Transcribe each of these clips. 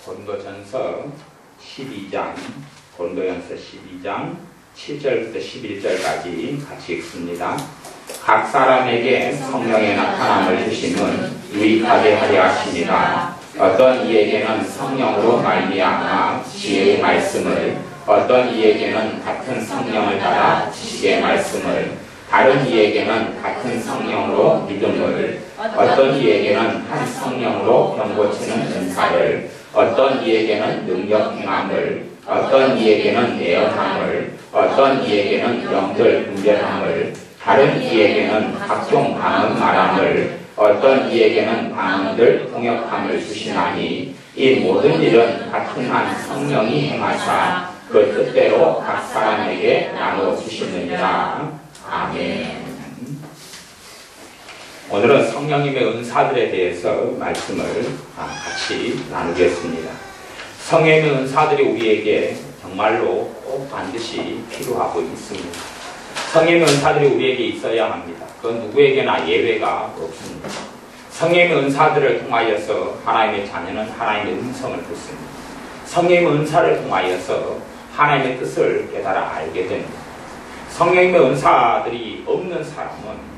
고린도전서 12장, 고린도전서 12장 7절부터 11절까지 같이 읽습니다. 각 사람에게 성령의 나타남을 주심은 유익하게 하려 하심이라. 어떤 이에게는 성령으로 말미암아 지혜의 말씀을, 어떤 이에게는 같은 성령을 따라 지식의 말씀을, 다른 이에게는 같은 성령으로 믿음을, 어떤 이에게는 한 성령으로 병고치는 은사를, 어떤 이에게는 능력 행함을, 어떤 이에게는 예언함을, 어떤 이에게는 영들 분별함을, 다른 이에게는 각종 방언 말함을, 어떤 이에게는 방언들 통역함을 주시나니 이 모든 일은 같은 한 성령이 행하사 그 뜻대로 각 사람에게 나누어 주시느니라. 아멘. 오늘은 성령님의 은사들에 대해서 말씀을 같이 나누겠습니다. 성령님의 은사들이 우리에게 정말로 꼭 반드시 필요하고 있습니다. 성령님의 은사들이 우리에게 있어야 합니다. 그건 누구에게나 예외가 없습니다. 성령님의 은사들을 통하여서 하나님의 자녀는 하나님의 음성을 듣습니다. 성령님의 은사를 통하여서 하나님의 뜻을 깨달아 알게 됩니다. 성령님의 은사들이 없는 사람은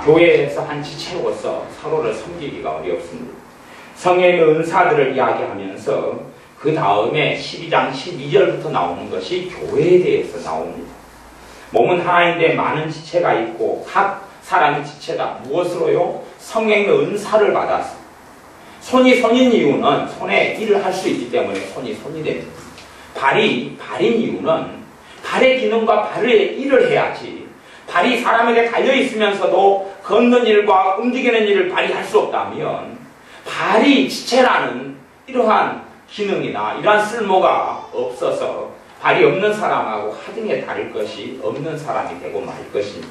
교회에서 한 지체로서 서로를 섬기기가 어렵습니다. 성령님의 은사들을 이야기하면서 그 다음에 12장 12절부터 나오는 것이 교회에 대해서 나옵니다. 몸은 하나인데 많은 지체가 있고 각 사람의 지체다. 무엇으로요? 성령의 은사를 받았어. 손이 손인 이유는 손에 일을 할 수 있기 때문에 손이 손이 됩니다. 발이 발인 이유는 발의 기능과 발의 일을 해야지. 발이 사람에게 달려있으면서도 걷는 일과 움직이는 일을 발휘할 수 없다면 발이 지체라는 이러한 기능이나 이러한 쓸모가 없어서 발이 없는 사람하고 하등에 다를 것이 없는 사람이 되고 말 것입니다.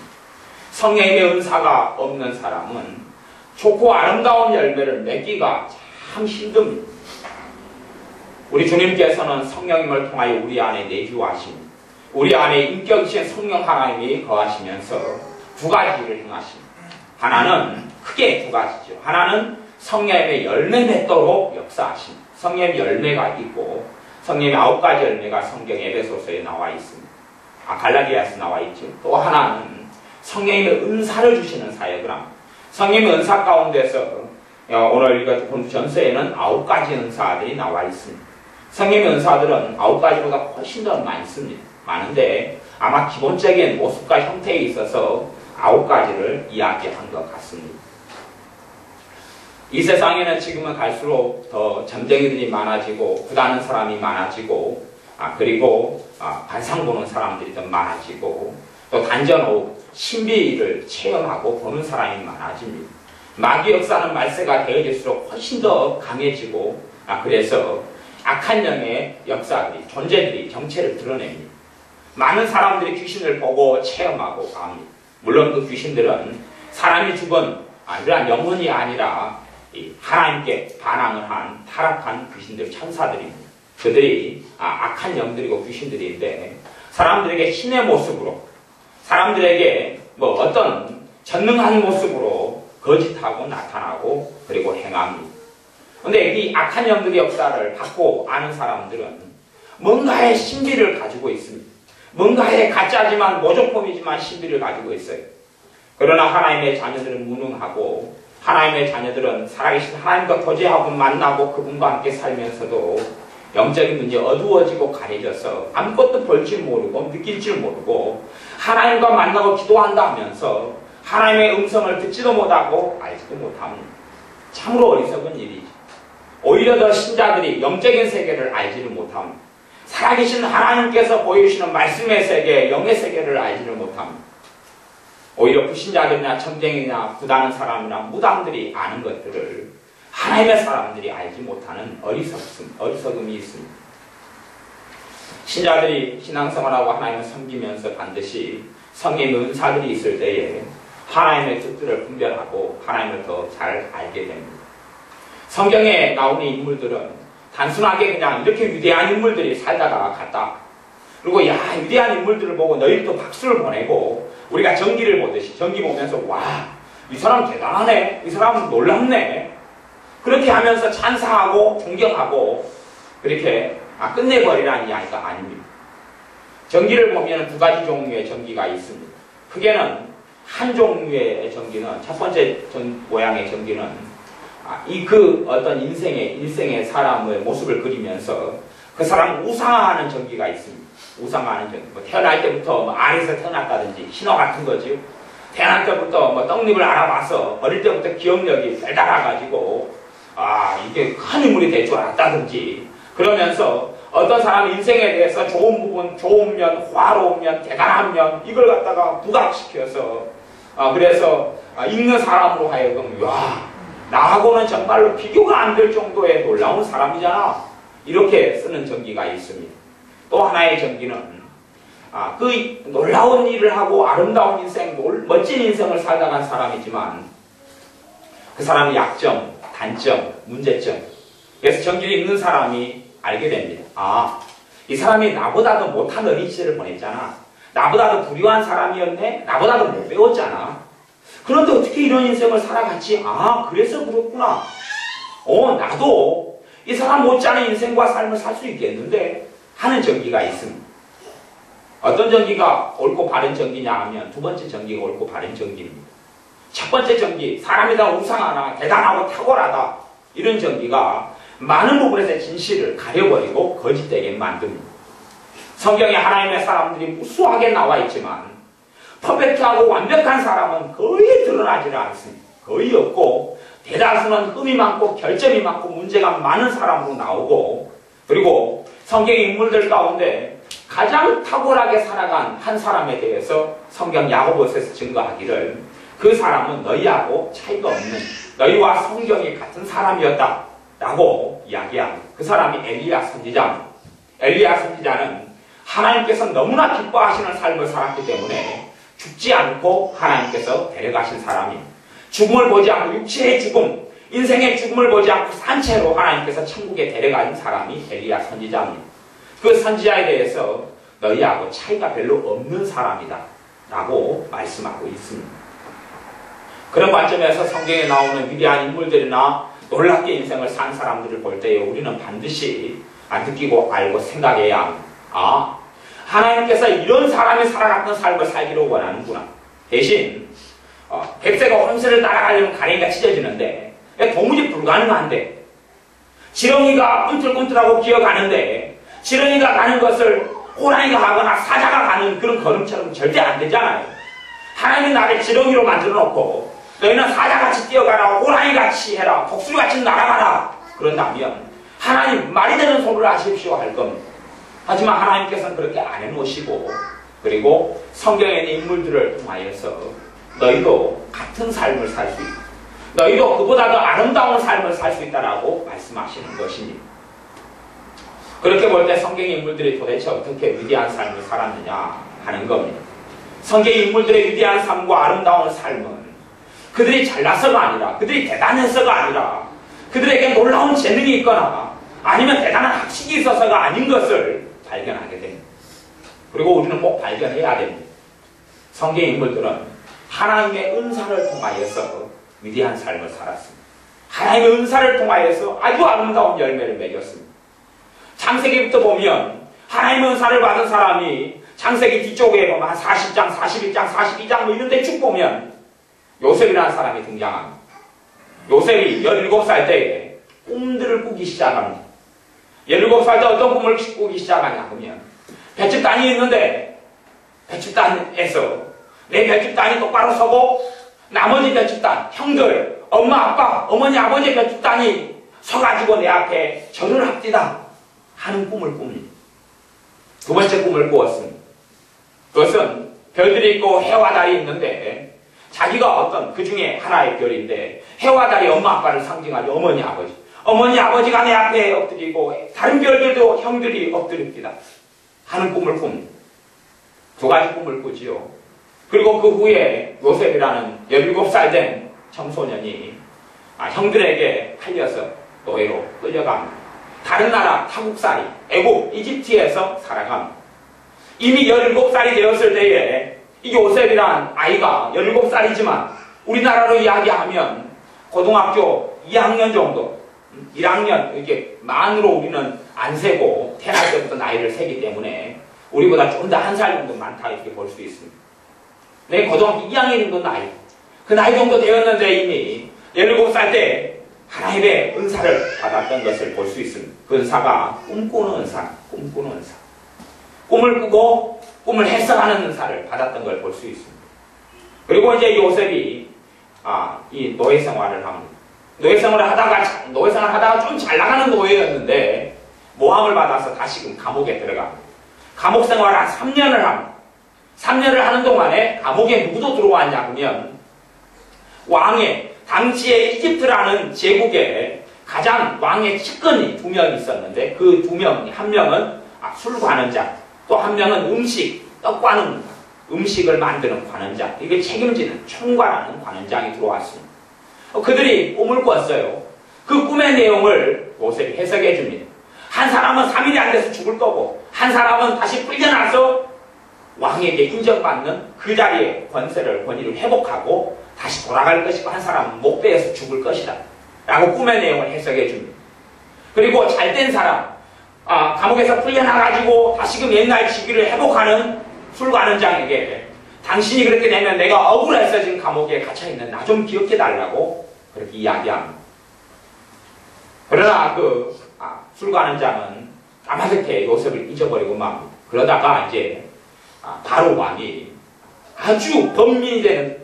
성령님의 은사가 없는 사람은 좋고 아름다운 열매를 맺기가 참 힘듭니다. 우리 주님께서는 성령님을 통하여 우리 안에 내주하십니다. 우리 안에 인격이신 성령 하나님이 거하시면서 두 가지를 행하십니다. 하나는 크게 두 가지죠. 하나는 성령님의 열매 맺도록 역사하십니다. 성령의 열매가 있고 성령의 9가지 열매가 성경 에베소서에 나와 있습니다. 갈라디아서 나와 있죠. 또 하나는 성령님의 은사를 주시는 사역을 합니다. 성령의 은사 가운데서 오늘 읽은 고린도전서에는 9가지 은사들이 나와 있습니다. 성령의 은사들은 9가지보다 훨씬 더 많습니다. 많은데 아마 기본적인 모습과 형태에 있어서 9가지를 이야기한 것 같습니다. 이 세상에는 지금은 갈수록 더 점쟁이들이 많아지고 구다는 사람이 많아지고 그리고 관상 보는 사람들이 더 많아지고 또 단전호 신비를 체험하고 보는 사람이 많아집니다. 마귀 역사는 말세가 되어질수록 훨씬 더 강해지고 그래서 악한 영의 역사들이 존재들이 정체를 드러냅니다. 많은 사람들이 귀신을 보고 체험하고 합니다. 물론 그 귀신들은 사람이 죽은 이러한 영혼이 아니라 하나님께 반항을 한 타락한 귀신들, 천사들입니다. 그들이 악한 영들이고 귀신들인데 사람들에게 신의 모습으로 사람들에게 어떤 전능한 모습으로 거짓하고 나타나고 그리고 행합니다. 그런데 이 악한 영들의 역사를 받고 아는 사람들은 뭔가의 신비를 가지고 있습니다. 뭔가의 가짜지만 모조품이지만 신비를 가지고 있어요. 그러나 하나님의 자녀들은 무능하고 하나님의 자녀들은 살아계신 하나님과 교제하고 만나고 그분과 함께 살면서도 영적인 문제 어두워지고 가려져서 아무것도 볼 줄 모르고 느낄 줄 모르고 하나님과 만나고 기도한다 하면서 하나님의 음성을 듣지도 못하고 알지도 못합니다. 참으로 어리석은 일이죠. 오히려 더 신자들이 영적인 세계를 알지를 못합니다. 살아계신 하나님께서 보여주시는 말씀의 세계, 영의 세계를 알지를 못합니다. 오히려 불신자들이나 점쟁이나 구다는 사람이나 무당들이 아는 것들을 하나님의 사람들이 알지 못하는 어리석음이 있습니다. 신자들이 신앙생활하고 하나님을 섬기면서 반드시 성령의 은사들이 있을 때에 하나님의 뜻들을 분별하고 하나님을 더 잘 알게 됩니다. 성경에 나오는 인물들은 단순하게 그냥 이렇게 위대한 인물들이 살다가 갔다. 그리고 위대한 인물들을 보고 너희도 박수를 보내고 우리가 전기를 보듯이 전기 보면서 와, 이 사람 대단하네. 이 사람은 놀랍네. 그렇게 하면서 찬사하고 존경하고 그렇게 끝내버리라는 이야기가 아닙니다. 전기를 보면 두 가지 종류의 전기가 있습니다. 크게는 한 종류의 전기는, 첫 번째 모양의 전기는 어떤 일생의 사람의 모습을 그리면서 그 사람을 우상화하는 전기가 있습니다. 우상화하는 전기. 태어날 때부터 알에서 태어났다든지 신호 같은 거죠. 태어날 때부터 떡잎을 알아봐서 어릴 때부터 기억력이 달달해가지고 이게 큰 인물이 될 줄 알았다든지, 그러면서 어떤 사람 인생에 대해서 좋은 부분, 좋은 면, 화로운 면, 대단한 면, 이걸 갖다가 부각시켜서 그래서 읽는 사람으로 하여금 나하고는 정말로 비교가 안 될 정도의 놀라운 사람이잖아, 이렇게 쓰는 전기가 있습니다. 또 하나의 전기는 그 놀라운 일을 하고 아름다운 인생, 멋진 인생을 살다간 사람이지만 그 사람의 약점, 단점, 문제점, 그래서 전기를 읽는 사람이 알게 됩니다. 이 사람이 나보다도 못한 어린 시절을 보냈잖아. 나보다도 불효한 사람이었네. 나보다도 못 배웠잖아. 그런데 어떻게 이런 인생을 살아갔지? 그래서 그렇구나. 나도 이 사람 못지않은 인생과 삶을 살 수 있겠는데 하는 전기가 있습니다. 어떤 전기가 옳고 바른 전기냐 하면 두 번째 전기가 옳고 바른 전기입니다. 첫 번째 전기, 사람이 다 우상하나 대단하고 탁월하다, 이런 전기가 많은 부분에서 진실을 가려버리고 거짓되게 만듭니다. 성경에 하나님의 사람들이 무수하게 나와 있지만 퍼펙트하고 완벽한 사람은 거의 드러나지 않습니다. 거의 없고 대다수는 흠이 많고 결점이 많고 문제가 많은 사람으로 나오고, 그리고 성경 인물들 가운데 가장 탁월하게 살아간 한 사람에 대해서 성경 야고보서에서 증거하기를 그 사람은 너희하고 차이가 없는, 너희와 성경이 같은 사람이었다 라고 이야기합니다. 그 사람이 엘리야 선지자입니다. 엘리야 선지자는 하나님께서 너무나 기뻐하시는 삶을 살았기 때문에 죽지 않고 하나님께서 데려가신 사람입니다. 죽음을 보지 않고, 육체의 죽음, 인생의 죽음을 보지 않고 산채로 하나님께서 천국에 데려가신 사람이 엘리야 선지자입니다. 그 선지자에 대해서 너희하고 차이가 별로 없는 사람이다 라고 말씀하고 있습니다. 그런 관점에서 성경에 나오는 위대한 인물들이나 놀랍게 인생을 산 사람들을 볼 때에 우리는 반드시 느끼고 알고 생각해야 합니다. 하나님께서 이런 사람이 살아갔던 삶을 살기로 원하는구나. 대신 백새가 혼세를 따라가려면 가랭이가 찢어지는데 도무지 불가능한데, 지렁이가 꿈틀꿈틀하고 기어가는데 지렁이가 가는 것을 호랑이가 가거나 사자가 가는 그런 걸음처럼 절대 안 되잖아요. 하나님이 나를 지렁이로 만들어 놓고 너희는 사자같이 뛰어가라, 호랑이같이 해라, 독수리같이 날아가라 그런다면 하나님 말이 되는 소리를 하십시오 할 겁니다. 하지만 하나님께서는 그렇게 안 해놓으시고, 그리고 성경에 있는 인물들을 통하여서 너희도 같은 삶을 살 수 있다, 너희도 그보다 더 아름다운 삶을 살 수 있다라고 말씀하시는 것입니다. 그렇게 볼 때 성경의 인물들이 도대체 어떻게 위대한 삶을 살았느냐 하는 겁니다. 성경의 인물들의 위대한 삶과 아름다운 삶은 그들이 잘나서가 아니라, 그들이 대단해서가 아니라, 그들에게 놀라운 재능이 있거나 아니면 대단한 학식이 있어서가 아닌 것을 발견하게 됩니다. 그리고 우리는 꼭 발견해야 됩니다. 성경의 인물들은 하나님의 은사를 통하여서 위대한 삶을 살았습니다. 하나님의 은사를 통하여서 아주 아름다운 열매를 맺었습니다. 창세기부터 보면 하나님의 은사를 받은 사람이 창세기 뒤쪽에 보면 한 40장, 41장, 42장 이런 데 쭉 보면 요셉이라는 사람이 등장합니다. 요셉이 17살 때에 꿈들을 꾸기 시작합니다. 17살 때 어떤 꿈을 꾸기 시작하냐 하면, 배추단이 있는데 배추단에서 내 배추단이 똑바로 서고 나머지 배추단, 형들, 엄마, 아빠, 어머니, 아버지 배추단이 서가지고 내 앞에 절을 합디다 하는 꿈을 꿉니다. 두 번째 꿈을 꾸었습니다. 그것은 별들이 있고 해와 달이 있는데 자기가 어떤 그 중에 하나의 별인데 해와 달이 엄마 아빠를 상징하죠. 어머니 아버지. 어머니 아버지가 내 앞에 엎드리고 다른 별들도 형들이 엎드립니다 하는 꿈을 꿉니다. 두 가지 꿈을 꾸지요. 그리고 그 후에 요셉이라는 17살 된 청소년이 형들에게 팔려서 노예로 끌려갑니다. 다른 나라 타국살이, 애국, 이집트에서 살아갑니다. 이미 17살이 되었을 때에 이 요셉이란 아이가 17살이지만 우리나라로 이야기하면 고등학교 2학년 정도, 1학년 이렇게 만으로 우리는 안 세고 태어날 때부터 나이를 세기 때문에 우리보다 좀 더 한 살 정도 많다 이렇게 볼 수 있습니다. 내 고등학교 2학년 정도 나이, 그 나이 정도 되었는데 이미 17살 때 하나님의 은사를 받았던 것을 볼 수 있습니다. 그 은사가 꿈꾸는 은사, 꿈꾸는 은사. 꿈을 꾸고 꿈을 해석하는 은사를 받았던 걸 볼 수 있습니다. 그리고 이제 요셉이 이 노예 생활을 합니다. 노예 생활을 하다가 좀 잘 나가는 노예였는데 모함을 받아서 다시금 감옥에 들어갑니다. 감옥 생활을 한 3년을 합니다. 3년을 하는 동안에 감옥에 누구도 들어왔냐 하면 왕의 당시에 이집트라는 제국에 가장 왕의 측근이 2명 있었는데 그 2명, 한 명은 술 관원장, 또 한 명은 떡 관원, 음식을 만드는 관원장, 이게 책임지는 총괄하는 관원장이 들어왔습니다. 그들이 꿈을 꿨어요. 그 꿈의 내용을 요셉이 해석해 줍니다. 한 사람은 3일이 안 돼서 죽을 거고 한 사람은 다시 풀려나서 왕에게 인정받는 그 자리에 권위를 회복하고 다시 돌아갈 것이고 한 사람은 목배에서 죽을 것이다 라고 꿈의 내용을 해석해 줍니다. 그리고 잘된 사람, 감옥에서 풀려나가지고 다시금 옛날 직위를 회복하는 술관원장에게 당신이 그렇게 되면 내가 억울해서 지금 감옥에 갇혀있는 나 좀 기억해달라고 그렇게 이야기합니다. 그러나 그 술관원장은 까마득해 요셉을 잊어버리고 맙니다. 그러다가 이제 바로 왕이 아주 번민이 되는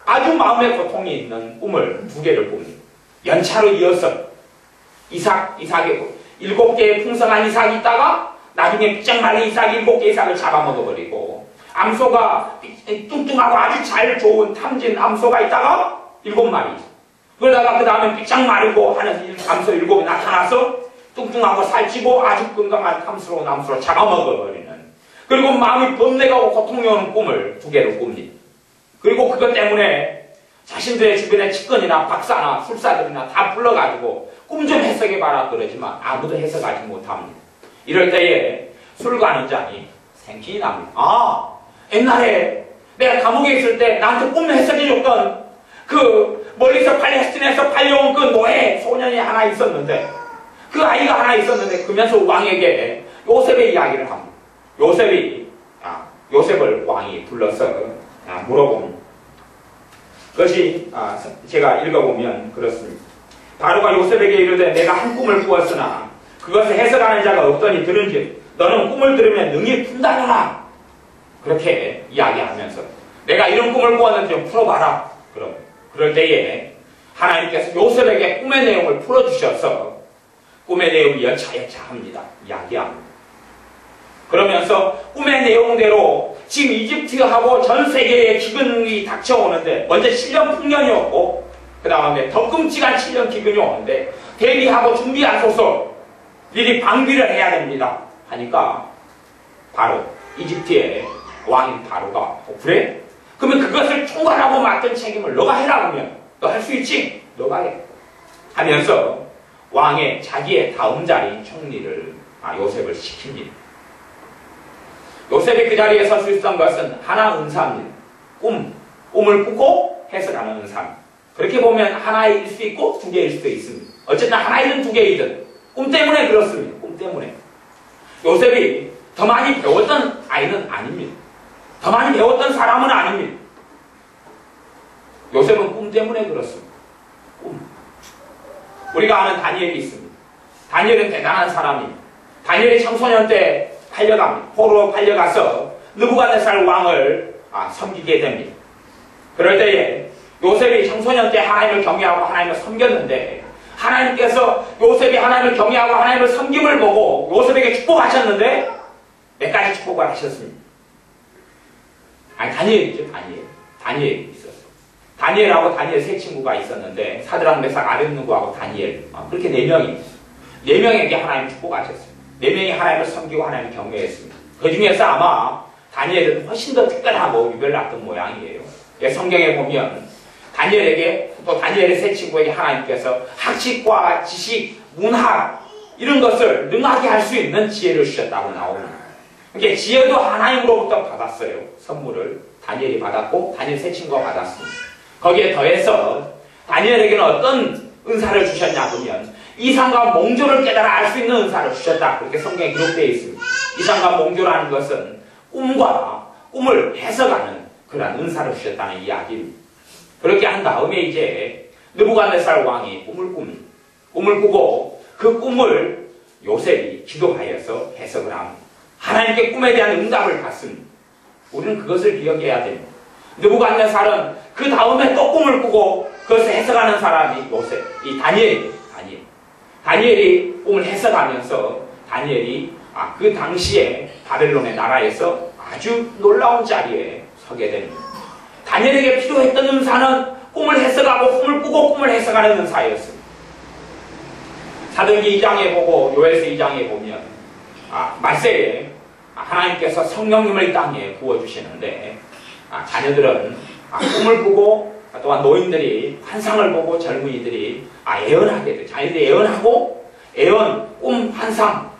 아주 마음의 고통이 있는 꿈을 2개를 꿉니다. 연차로 이어서 이삭의 7개의 풍성한 이삭이 있다가 나중에 삐쩍 말린 이삭 7개 이삭을 잡아먹어버리고 암소가 뚱뚱하고 아주 잘 좋은 탐진 암소가 있다가 7마리 그러다가 그 다음에 삐쩍 마르고 하는 암소 7이 나타나서 뚱뚱하고 살찌고 아주 건강한 탐스러운 암소를 잡아먹어버리는 그리고 마음이 번뇌가고 고통이 오는 꿈을 2개를 꿉니다. 그리고 그것 때문에 자신들의 주변의 측근이나 박사나 술사들이나 다 불러가지고 꿈 좀 해석해봐라 그러지만 아무도 해석하지 못합니다. 이럴 때에 술관원장이 생각이 납니다. 옛날에 내가 감옥에 있을 때 나한테 꿈 해석해줬던 그 멀리서 팔레스틴에서 팔려온 그 노예 소년이 하나 있었는데 그 아이가 하나 있었는데 그러면서 왕에게 요셉의 이야기를 합니다. 요셉을 왕이 불러서 물어봅니다. 그것이 제가 읽어보면 그렇습니다. 바로가 요셉에게 이르되 내가 한 꿈을 꾸었으나 그것을 해석하는 자가 없더니 들은즉 너는 꿈을 들으면 능히 푼다더라. 그렇게 이야기하면서 내가 이런 꿈을 꾸었는데 좀 풀어봐라. 그럴 때에 하나님께서 요셉에게 꿈의 내용을 풀어주셔서 꿈의 내용이 여차여차합니다. 이야기합니다. 그러면서 꿈의 내용대로 지금 이집트하고 전 세계에 기근이 닥쳐오는데 먼저 7년 풍년이었고 그 다음에 더 끔찍한 7년 기근이 오는데 대비하고 준비하소서 미리 방비를 해야 됩니다 하니까 바로 이집트의 왕인 바로가 그래? 그러면 그것을 총괄하고 맡은 책임을 너가 해라 그러면 너 할 수 있지? 너가 해 하면서 왕의 자기의 다음 자리인 총리를 요셉을 시킵니다. 요셉이 그 자리에 설 수 있었던 것은 하나 은사입니다. 꿈을 꾸고 해석하는 은사입니다. 그렇게 보면 하나일 수 있고 2개일 수도 있습니다. 어쨌든 하나이든 2개이든 꿈 때문에 그렇습니다. 꿈 때문에. 요셉이 더 많이 배웠던 아이는 아닙니다. 더 많이 배웠던 사람은 아닙니다. 요셉은 꿈 때문에 그렇습니다. 꿈. 우리가 아는 다니엘이 있습니다. 다니엘은 대단한 사람입니다. 다니엘이 청소년 때 팔려갑니다. 포로로 팔려가서 느부갓네살 왕을 섬기게 됩니다. 그럴 때에 요셉이 청소년 때 하나님을 경외하고 하나님을 섬겼는데 하나님께서 요셉이 하나님을 경외하고 하나님을 섬김을 보고 요셉에게 축복하셨는데 몇 가지 축복을 하셨습니다. 다니엘이죠. 다니엘이 있었어요. 다니엘하고 다니엘 3 친구가 있었는데 사드락 메삭 아벳느고하고 다니엘 그렇게 4명입니다. 4명에게 하나님 축복하셨어요. 4명이 하나님을 섬기고 하나님을 경외했습니다. 그 중에서 아마 다니엘은 훨씬 더 특별하고 유별났던 모양이에요. 성경에 보면 다니엘에게 또 다니엘의 3 친구에게 하나님께서 학식과 지식, 문학 이런 것을 능하게 할 수 있는 지혜를 주셨다고 나옵니다. 그러니까 지혜도 하나님으로부터 받았어요. 선물을 다니엘이 받았고 다니엘 3 친구가 받았습니다. 거기에 더해서 다니엘에게는 어떤 은사를 주셨냐 보면 이상과 몽조를 깨달아 알 수 있는 은사를 주셨다. 그렇게 성경에 기록되어 있습니다. 이상과 몽조라는 것은 꿈과 꿈을 해석하는 그런 은사를 주셨다는 이야기입니다. 그렇게 한 다음에 이제 느부갓네살 왕이 꿈을 꾸고 그 꿈을 요셉이 기도하여서 해석을 합니다. 하나님께 꿈에 대한 응답을 받습니다. 우리는 그것을 기억해야 됩니다. 느부갓네살은 그 다음에 또 꿈을 꾸고 그것을 해석하는 사람이 요셉, 이 다니엘이 꿈을 해석하면서 다니엘이 그 당시에 바벨론의 나라에서 아주 놀라운 자리에 서게 됩니다. 다니엘에게 필요했던 은사는 꿈을 해석하고 꿈을 꾸고 꿈을 해석하는 은사였습니다. 사도행전 2장에 보고 요엘서 2장에 보면 말세에 하나님께서 성령님을 이 땅에 부어주시는데 자녀들은 꿈을 꾸고 또한 노인들이 환상을 보고 젊은이들이 예언하게 돼. 자녀들이 예언하고 예언, 꿈, 환상.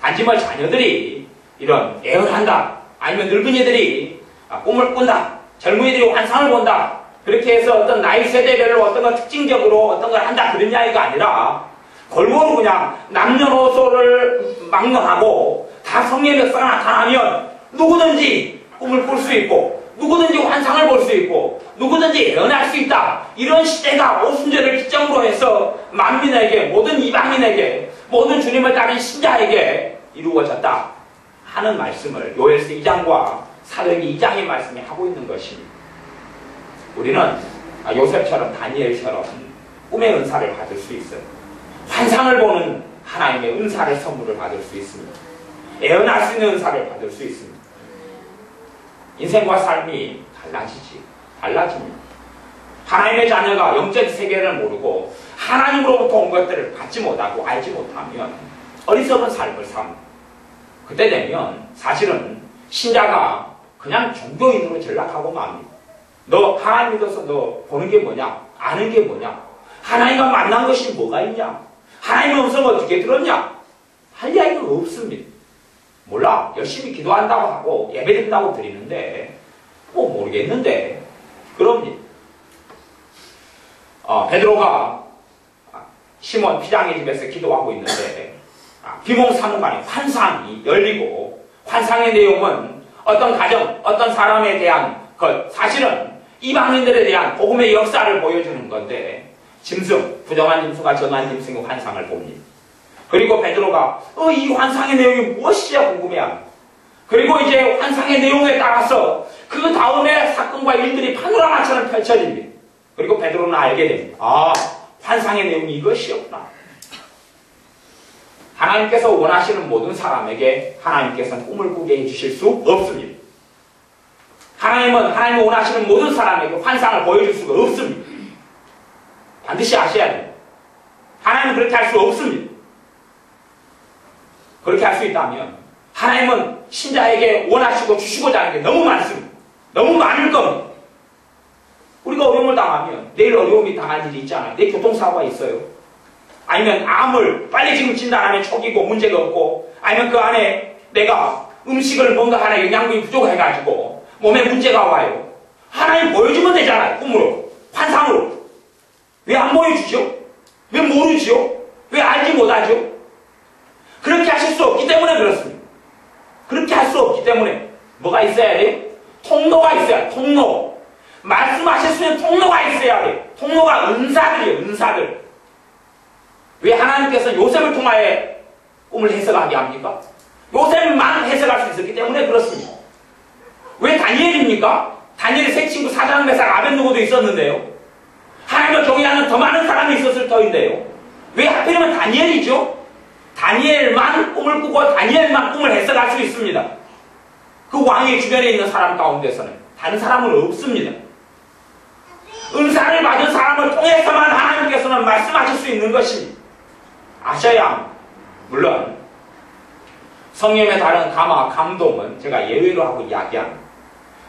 단지말 자녀들이 이런 예언한다. 아니면 늙은이들이 꿈을 꾼다. 젊은이들이 환상을 본다. 그렇게 해서 어떤 나이 세대별로 어떤 걸 특징적으로 어떤 걸 한다. 그런 이야기가 아니라 골고루 그냥 남녀노소를 막론하고 다 성령의 역사가 나타나면 누구든지 꿈을 꿀 수 있고 누구든지 환상을 볼 수 있고 누구든지 예언할 수 있다. 이런 시대가 오순절을 기점으로 해서 만민에게 모든 이방인에게 모든 주님을 따른 신자에게 이루어졌다 하는 말씀을 요엘서 2장과 사도행전 2장의 말씀이 하고 있는 것입니다. 우리는 요셉처럼 다니엘처럼 꿈의 은사를 받을 수 있어요. 환상을 보는 하나님의 은사를 선물을 받을 수 있습니다. 예언할 수 있는 은사를 받을 수 있습니다. 인생과 삶이 달라집니다. 하나님의 자녀가 영적 세계를 모르고 하나님으로부터 온 것들을 받지 못하고 알지 못하면 어리석은 삶을 삽니다. 그때 되면 사실은 신자가 그냥 종교인으로 전락하고 맙니다. 너 하나님 믿어서 너 보는 게 뭐냐? 아는 게 뭐냐? 하나님과 만난 것이 뭐가 있냐? 하나님의 음성을 어떻게 들었냐? 할 이야기가 없습니다. 몰라. 열심히 기도한다고 하고 예배드린다고 드리는데 모르겠는데 그럽니다. 베드로가 시몬 피장의 집에서 기도하고 있는데 비몽사몽간에 환상이 열리고 환상의 내용은 어떤 가정, 어떤 사람에 대한 것, 사실은 이방인들에 대한 복음의 역사를 보여주는 건데 짐승, 부정한 짐승과 정한 짐승의 환상을 봅니다. 그리고 베드로가 이 환상의 내용이 무엇이냐 궁금해합니다. 그리고 이제 환상의 내용에 따라서 그 다음에 사건과 일들이 파노라마처럼 펼쳐집니다. 그리고 베드로는 알게 됩니다. 환상의 내용이 이것이었구나. 하나님께서 원하시는 모든 사람에게 하나님께서는 꿈을 꾸게 해주실 수 없습니다. 하나님이 원하시는 모든 사람에게 환상을 보여줄 수가 없습니다. 반드시 아셔야 됩니다. 하나님은 그렇게 할 수 없습니다. 그렇게 할 수 있다면 하나님은 신자에게 원하시고 주시고자 하는 게 너무 많습니다. 너무 많을 겁니다. 우리가 어려움을 당하면 내일 어려움이 당할 일이 있잖아요. 내일 교통사고가 있어요. 아니면 암을 빨리 지금 진단하면 초기고 문제가 없고 아니면 그 안에 내가 음식을 뭔가 하나 영양분이 부족해가지고 몸에 문제가 와요. 하나님 보여주면 되잖아요. 꿈으로, 환상으로. 왜 안 보여주죠? 왜 모르죠? 왜 알지 못하죠? 그렇게 하실 수 없기 때문에 그렇습니다. 그렇게 할 수 없기 때문에 뭐가 있어야 돼요? 통로가 있어야 돼요. 통로. 말씀하실 수 있는 통로가 있어야 돼요. 통로가 은사들이에요. 은사들. 왜 하나님께서 요셉을 통하여 꿈을 해석하게 합니까? 요셉만 해석할 수 있었기 때문에 그렇습니다. 왜 다니엘입니까? 다니엘의 세 친구 사장메삭 아벳느고도 있었는데요. 하나님을 경외하는 더 많은 사람이 있었을 터인데요. 왜 하필이면 다니엘이죠? 다니엘만 꿈을 꾸고 다니엘만 꿈을 해석할 수 있습니다. 그 왕의 주변에 있는 사람 가운데서는 다른 사람은 없습니다. 은사를 받은 사람을 통해서만 하나님께서는 말씀하실 수 있는 것입니다. 아셔야 합니다. 물론 성령의 다른 감화, 감동은 제가 예외로 하고 이야기합니다.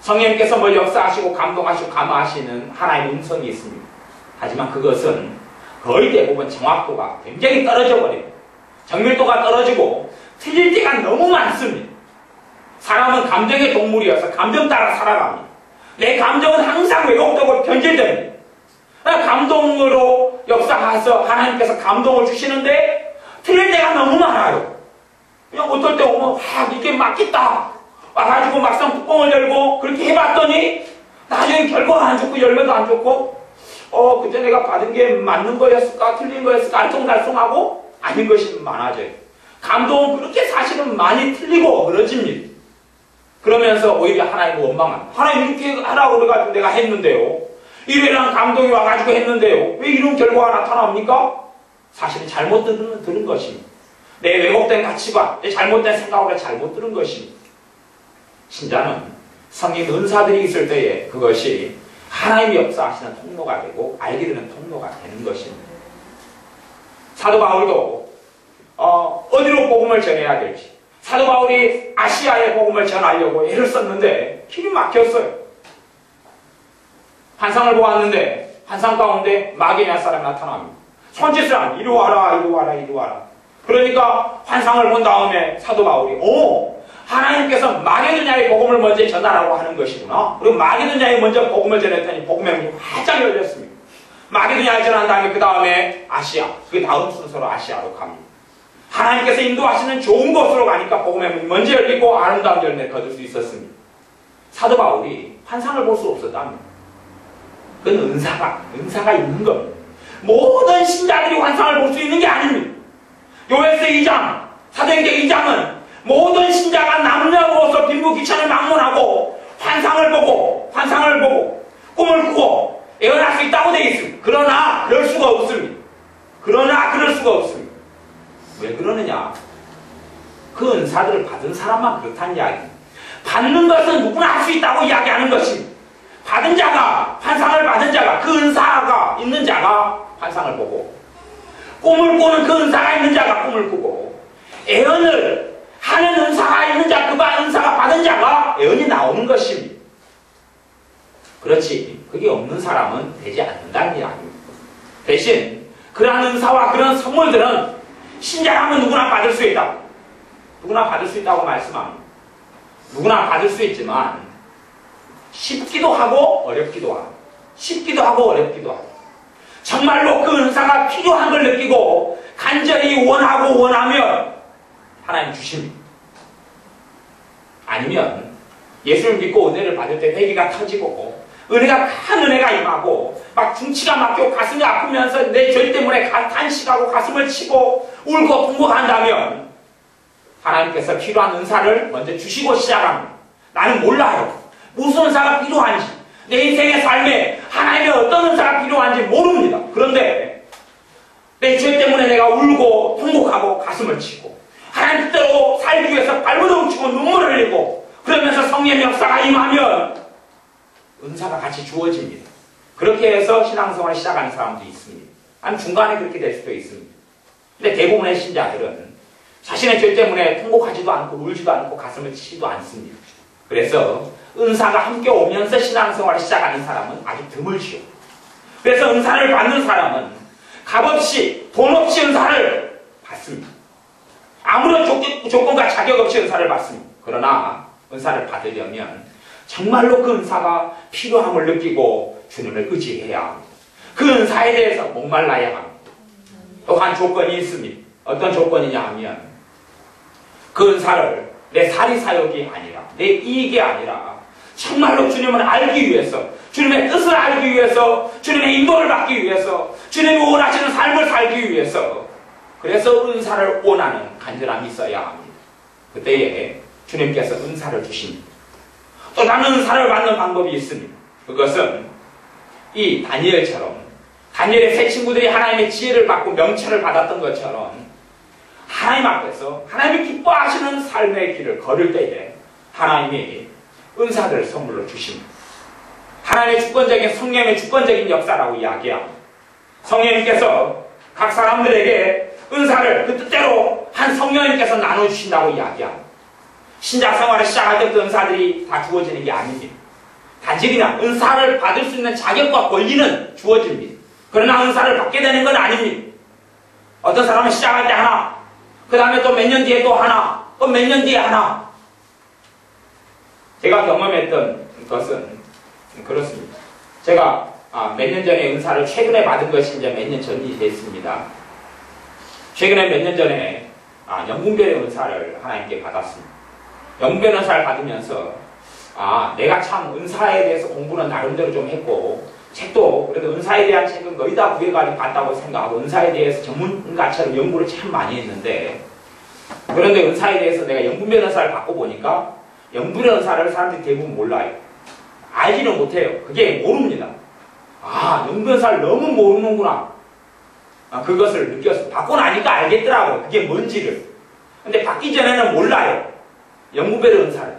성령님께서 뭘 역사하시고 감동하시고 감화하시는 하나님의 음성이 있습니다. 하지만 그것은 거의 대부분 정확도가 굉장히 떨어져 버려요. 정밀도가 떨어지고 틀릴 때가 너무 많습니다. 사람은 감정의 동물이어서 감정 따라 살아갑니다. 내 감정은 항상 왜곡되고 변질됩니다. 감동으로 하시고 역사하셔서 하나님께서 감동을 주시는데 틀릴 때가 너무 많아요. 그냥 어떨 때 오면 확 이게 맞겠다 와가지고 막상 뚜껑을 열고 그렇게 해봤더니 나중에 결과가 안 좋고 열매도 안 좋고 그때 내가 받은 게 맞는 거였을까 틀린 거였을까 알쏭달쏭하고 아닌 것이 많아져요. 감동은 그렇게 사실은 많이 틀리고 그러집니다. 그러면서 오히려 하나님을 원망합니다. 하나님 이렇게 하라고 그래가지고 내가 했는데요. 이러이러한 감동이 와가지고 했는데요. 왜 이런 결과가 나타납니까? 사실은 잘못 들은 것입니다. 내 왜곡된 가치관, 내 잘못된 생각으로 잘못 들은 것입니다. 신자는 성령 은사들이 있을 때에 그것이 하나님이 역사하시는 통로가 되고 알게 되는 통로가 되는 것입니다. 사도 바울도 어디로 복음을 전해야 될지 사도 바울이 아시아에 복음을 전하려고 애를 썼는데 길이 막혔어요. 환상을 보았는데 환상 가운데 마게냐 사람이 나타납니다. 손짓을 이리 와라 이리 와라 이리 와라. 그러니까 환상을 본 다음에 사도 바울이 하나님께서 마게도냐의 복음을 먼저 전하라고 하는 것이구나. 그리고 마게도냐에 먼저 복음을 전했더니 복음의 문이 활짝 열렸습니다. 마게도냐에 전한 다음에 그 다음에 아시아, 그 다음 순서로 아시아로 갑니다. 하나님께서 인도하시는 좋은 곳으로 가니까 복음의 문이 먼저 열리고 아름다운 열매를 거둘 수 있었습니다. 사도 바울이 환상을 볼 수 없었답니다. 그건 은사가 있는 겁니다. 모든 신자들이 환상을 볼 수 있는 게 아닙니다. 요에서 2장, 사도행전 2장은 모든 신자가 남녀 모아서 빈부 귀천을 막론하고 환상을 보고 꿈을 꾸고 예언할 수 있다고 되어 있습니다. 그러나 그럴 수가 없습니다. 왜 그러느냐? 그 은사들을 받은 사람만 그렇다는 이야기입니다. 받는 것은 누구나 할 수 있다고 이야기하는 것입니다. 받은 자가, 환상을 받은 자가, 그 은사가 있는 자가 환상을 보고 꿈을 꾸는 그 은사가 있는 자가 꿈을 꾸고 예언을 하는 은사가 있는 자, 그 은사가 받은 자가 예언이 나오는 것입니다. 그렇지 그게 없는 사람은 되지 않는다는 이야기입니다. 대신 그러한 은사와 그런 선물들은 신자라면 누구나 받을 수 있다. 누구나 받을 수 있다고 말씀합니다. 누구나 받을 수 있지만 쉽기도 하고 어렵기도 하고 쉽기도 하고 어렵기도 하고 정말로 그 은사가 필요한 걸 느끼고 간절히 원하고 원하면 하나님 주십니다. 아니면 예수를 믿고 은혜를 받을 때 회개가 터지고 은혜가 큰 은혜가 임하고 막 중치가 막히고 가슴이 아프면서 내 죄 때문에 탄식하고 가슴을 치고 울고 통곡한다면 하나님께서 필요한 은사를 먼저 주시고 시작합니다. 나는 몰라요. 무슨 은사가 필요한지 내 인생의 삶에 하나님의 어떤 은사가 필요한지 모릅니다. 그런데 내 죄 때문에 내가 울고 통곡하고 가슴을 치고 하나님 뜻대로 살기 위해서 발버둥 치고 눈물을 흘리고 그러면서 성령의 역사가 임하면 은사가 같이 주어집니다. 그렇게 해서 신앙생활을 시작하는 사람도 있습니다. 아니면 중간에 그렇게 될 수도 있습니다. 근데 대부분의 신자들은 자신의 죄 때문에 통곡하지도 않고 울지도 않고 가슴을 치지도 않습니다. 그래서 은사가 함께 오면서 신앙생활을 시작하는 사람은 아주 드물지요. 그래서 은사를 받는 사람은 값없이 돈 없이 은사를 받습니다. 아무런 조건과 자격 없이 은사를 받습니다. 그러나 은사를 받으려면 정말로 그 은사가 필요함을 느끼고 주님을 의지해야 합니다. 그 은사에 대해서 목말라야 합니다. 또한 조건이 있습니다. 어떤 조건이냐 하면 그 은사를 내 사리사욕이 아니라 내 이익이 아니라 정말로 주님을 알기 위해서 주님의 뜻을 알기 위해서 주님의 인도를 받기 위해서 주님이 원하시는 삶을 살기 위해서 그래서 은사를 원하는 간절함이 있어야 합니다. 그때에 주님께서 은사를 주십니다. 또 다른 은사를 받는 방법이 있습니다. 그것은 이 다니엘처럼 다니엘의 세 친구들이 하나님의 지혜를 받고 명철을 받았던 것처럼 하나님 앞에서 하나님이 기뻐하시는 삶의 길을 걸을 때에 하나님이 은사들을 선물로 주십니다. 하나님의 주권적인 성령의 주권적인 역사라고 이야기합니다. 성령님께서 각 사람들에게 은사를 그 뜻대로 한 성령님께서 나눠주신다고 이야기합니다. 신자 생활을 시작할 때부터 은사들이 다 주어지는 게 아닙니다. 단지 그냥 은사를 받을 수 있는 자격과 권리는 주어집니다. 그러나 은사를 받게 되는 건 아닙니다. 어떤 사람은 시작할 때 하나, 그 다음에 또 몇 년 뒤에 또 하나, 또 몇 년 뒤에 하나. 제가 경험했던 것은 그렇습니다. 제가 몇 년 전에 은사를 최근에 받은 것이 이제 몇 년 전이 됐습니다. 최근에 몇 년 전에 영분별의 은사를 하나님께 받았습니다. 영분별 은사를 받으면서 내가 참 은사에 대해서 공부는 나름대로 좀 했고 책도 그래도 은사에 대한 책은 거의 다 구해가지고 봤다고 생각하고 은사에 대해서 전문가처럼 연구를 참 많이 했는데 그런데 은사에 대해서 내가 영분별 은사를 받고 보니까 영분별 은사를 사람들이 대부분 몰라요. 알지는 못해요. 그게 모릅니다. 영분별 은사를 너무 모르는구나. 그것을 느꼈어요. 받고 나니까 알겠더라고요. 그게 뭔지를. 근데 받기 전에는 몰라요. 영분별 은사를.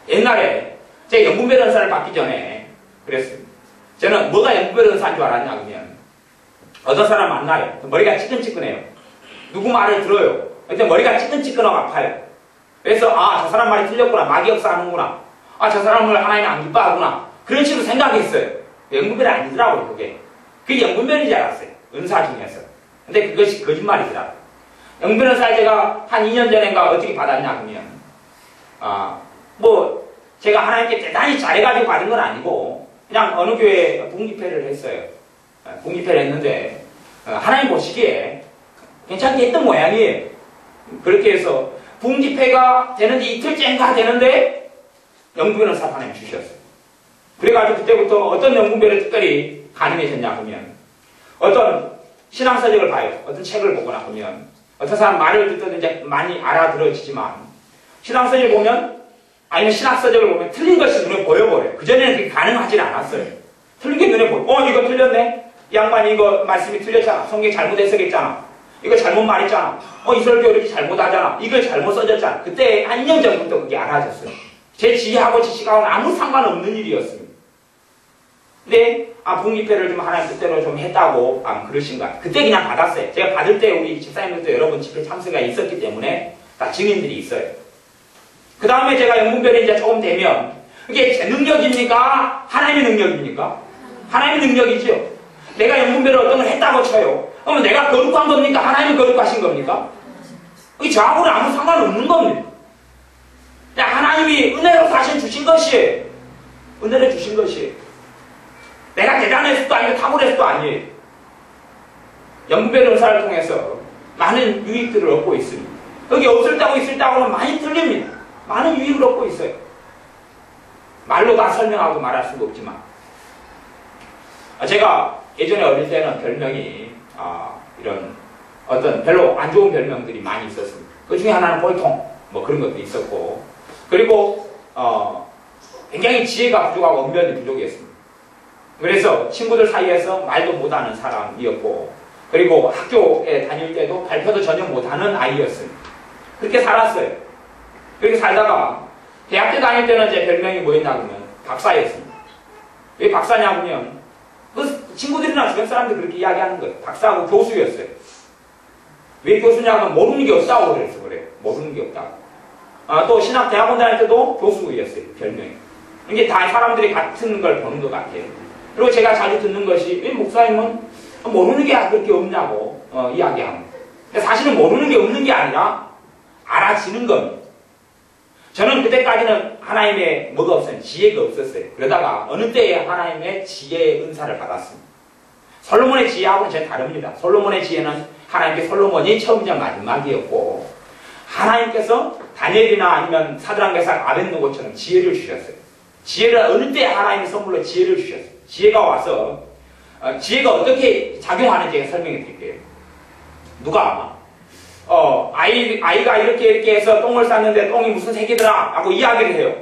옛날에 제가 영분별 은사를 받기 전에 그랬습니다. 저는 뭐가 영분별 은사인 줄 알았냐 그러면 어떤 사람 만나요. 머리가 찌끈찌끈해요. 누구 말을 들어요. 그때 머리가 찌끈찌끈하고 아파요. 그래서 저 사람 말이 틀렸구나. 마귀역사 하는구나. 저 사람을 하나님 안 기뻐하구나. 그런 식으로 생각했어요. 영분별이 아니더라고요. 그게 영분별인 줄 알았어요. 은사 중에서. 근데 그것이 거짓말이더라고요. 영분별 은사를 제가 한 2년 전인가 어떻게 받았냐 그러면 제가 하나님께 대단히 잘해가지고 받은 건 아니고 그냥 어느 교회에 북립회를 했어요. 북립회를 했는데 하나님 보시기에 괜찮게 했던 모양이에요. 그렇게 해서 북립회가 되는데 이틀째인가 되는데 영분별 은사 하나님 주셨어요. 그래가지고 그때부터 어떤 영분별을 특별히 가능해졌냐 그러면 어떤 신앙서적을 봐요. 어떤 책을 보거나 보면 어떤 사람 말을 듣든 이제 많이 알아들어지지만 신앙서적을 보면 아니면 신학서적을 보면 틀린 것이 눈에 보여버려요. 그전에는 그게 가능하지 않았어요. 틀린 게 눈에 보여. 이거 틀렸네? 이 양반이 이거 말씀이 틀렸잖아. 성경 잘못 해석했잖아. 이거 잘못 말했잖아. 이 설교 이렇게 잘못하잖아. 이걸 잘못 써졌잖아. 그때 한 2년 전부터 그게 알아졌어요. 제 지혜하고 지식하고는 아무 상관없는 일이었습니다. 근데 북립회를 좀 하나님 뜻대로 좀 했다고 그러신가. 그때 그냥 받았어요. 제가 받을 때 우리 집사님들도 여러분 집회 참석가 있었기 때문에 다 증인들이 있어요. 그 다음에 제가 영분별이 이제 조금 되면 그게 제 능력입니까? 하나님의 능력입니까? 하나님의 능력이죠. 내가 영분별을 어떤 걸 했다고 쳐요. 그러면 내가 거룩한 겁니까? 하나님이 거룩하신 겁니까? 이 저하고는 아무 상관없는 겁니다. 그냥 하나님이 은혜로 사실 주신 것이에요. 은혜로 주신 것이에요. 내가 대단해서도 아니고 탁월해서도 아니에요. 영분별 은사를 통해서 많은 유익들을 얻고 있습니다. 여기 없을 때하고 있을 때하고는 많이 틀립니다. 많은 유익을 얻고 있어요. 말로 다 설명하고 말할 수가 없지만 제가 예전에 어릴 때는 별명이 이런 어떤 별로 안 좋은 별명들이 많이 있었습니다. 그 중에 하나는 꼴통 그런 것도 있었고 그리고 굉장히 지혜가 부족하고 언변이 부족했습니다. 그래서 친구들 사이에서 말도 못하는 사람이었고 그리고 학교에 다닐 때도 발표도 전혀 못하는 아이였습니다. 그렇게 살았어요. 그렇게 살다가 대학교 다닐 때는 제 별명이 뭐였냐 그러면 박사였습니다. 왜 박사냐 그러면 그 친구들이나 주변 사람들이 그렇게 이야기하는 거예요. 박사하고 교수였어요. 왜 교수냐 하면 모르는 게 없다고 그래서 그래요. 모르는 게 없다고. 또 신학 대학원 다닐 때도 교수였어요. 별명이. 이게 다 사람들이 같은 걸 보는 것 같아요. 그리고 제가 자주 듣는 것이 왜 목사님은 모르는 게 그렇게 없냐고 이야기합니다. 사실은 모르는 게 없는 게 아니라 알아지는 겁니다. 저는 그때까지는 하나님의 뭐가 없어요. 지혜가 없었어요. 그러다가 어느 때에 하나님의 지혜의 은사를 받았습니다. 솔로몬의 지혜하고는 전혀 다릅니다. 솔로몬의 지혜는 하나님께 솔로몬이 처음이자 마지막이었고 하나님께서 다니엘이나 아니면 사드락 메삭 아벳느고처럼 지혜를 주셨어요. 지혜를 어느 때 하나님의 선물로 지혜를 주셨어요. 지혜가 와서 지혜가 어떻게 작용하는지 제가 설명해 드릴게요. 누가 아이가 이렇게 해서 똥을 쌌는데 똥이 무슨 색이더라 하고 이야기를 해요.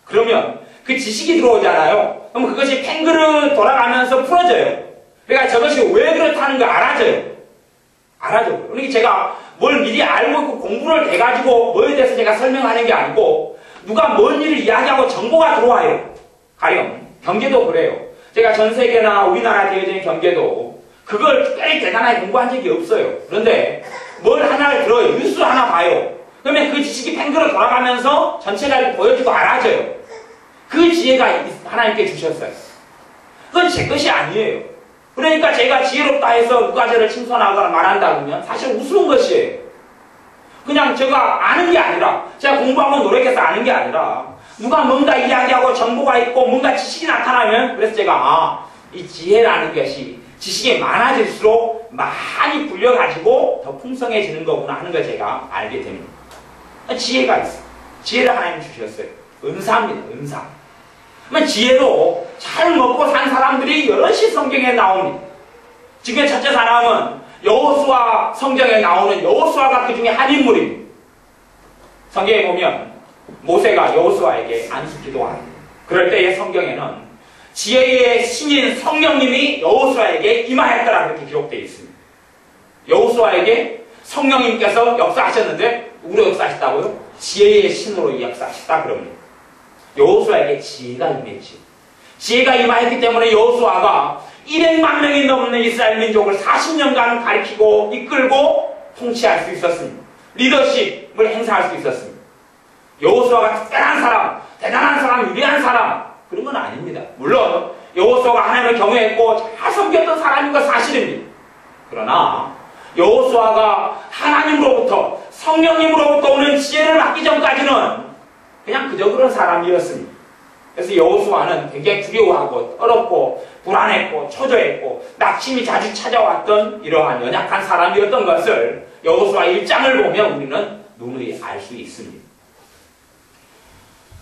그러면 그 지식이 들어오잖아요. 그럼 그것이 팽그르 돌아가면서 풀어져요. 그러니까 저것이 왜 그렇다는 걸 알아져요. 그러니까 제가 뭘 미리 알고 있고 공부를 해가지고 뭐에 대해서 제가 설명하는 게 아니고 누가 뭔 일을 이야기하고 정보가 들어와요. 가령 경제도 그래요. 제가 전 세계나 우리나라 되어진 경제도 그걸 특별히 대단하게 공부한 적이 없어요. 그런데 뭘 하나를 들어요. 뉴스 하나 봐요. 그러면 그 지식이 팽그러 돌아가면서 전체가 이렇게 보여지고 알아져요. 그 지혜가 하나님께 주셨어요. 그건 제 것이 아니에요. 그러니까 제가 지혜롭다 해서 누가 저를 칭송하거나 말한다 그러면 사실 우스운 것이에요. 그냥 제가 아는 게 아니라 제가 공부하고 노력해서 아는 게 아니라 누가 뭔가 이야기하고 정보가 있고 뭔가 지식이 나타나면 그래서 제가 이 지혜라는 것이 지식이 많아질수록 많이 불려가지고 더 풍성해지는 거구나 하는 걸 제가 알게 됩니다. 지혜가 있어요. 지혜를 하나님 주셨어요. 은사입니다. 은사. 지혜로 잘 먹고 산 사람들이 여럿이 성경에 나옵니다. 지금의 첫째 사람은 여호수아, 성경에 나오는 여호수아가 그 중에 한 인물입니다. 성경에 보면 모세가 여호수아에게 안수 기도합니다. 그럴 때의 성경에는 지혜의 신인 성령님이 여호수아에게 임하였더라 그렇게 기록되어 있습니다. 여호수아에게 성령님께서 역사하셨는데 누구로 역사하셨다고요? 지혜의 신으로 역사하셨다 그럽니다. 여호수아에게 지혜가 임했지. 지혜가 임하였기 때문에 여호수아가 200만 명이 넘는 이스라엘 민족을 40년간 가리키고 이끌고 통치할 수 있었습니다. 리더십을 행사할 수 있었습니다. 여호수아가 특별한 사람, 대단한 사람, 위대한 사람 그런 건 아닙니다. 물론 여호수아가 하나님을 경외했고 잘 섬겼던 사람인 건 사실입니다. 그러나 여호수아가 하나님으로부터 성령님으로부터 오는 지혜를 받기 전까지는 그냥 그저 그런 사람이었습니다. 그래서 여호수아는 굉장히 두려워하고 어렵고 불안했고 초조했고 낙심이 자주 찾아왔던 이러한 연약한 사람이었던 것을 여호수아 1장을 보면 우리는 누누이 알 수 있습니다.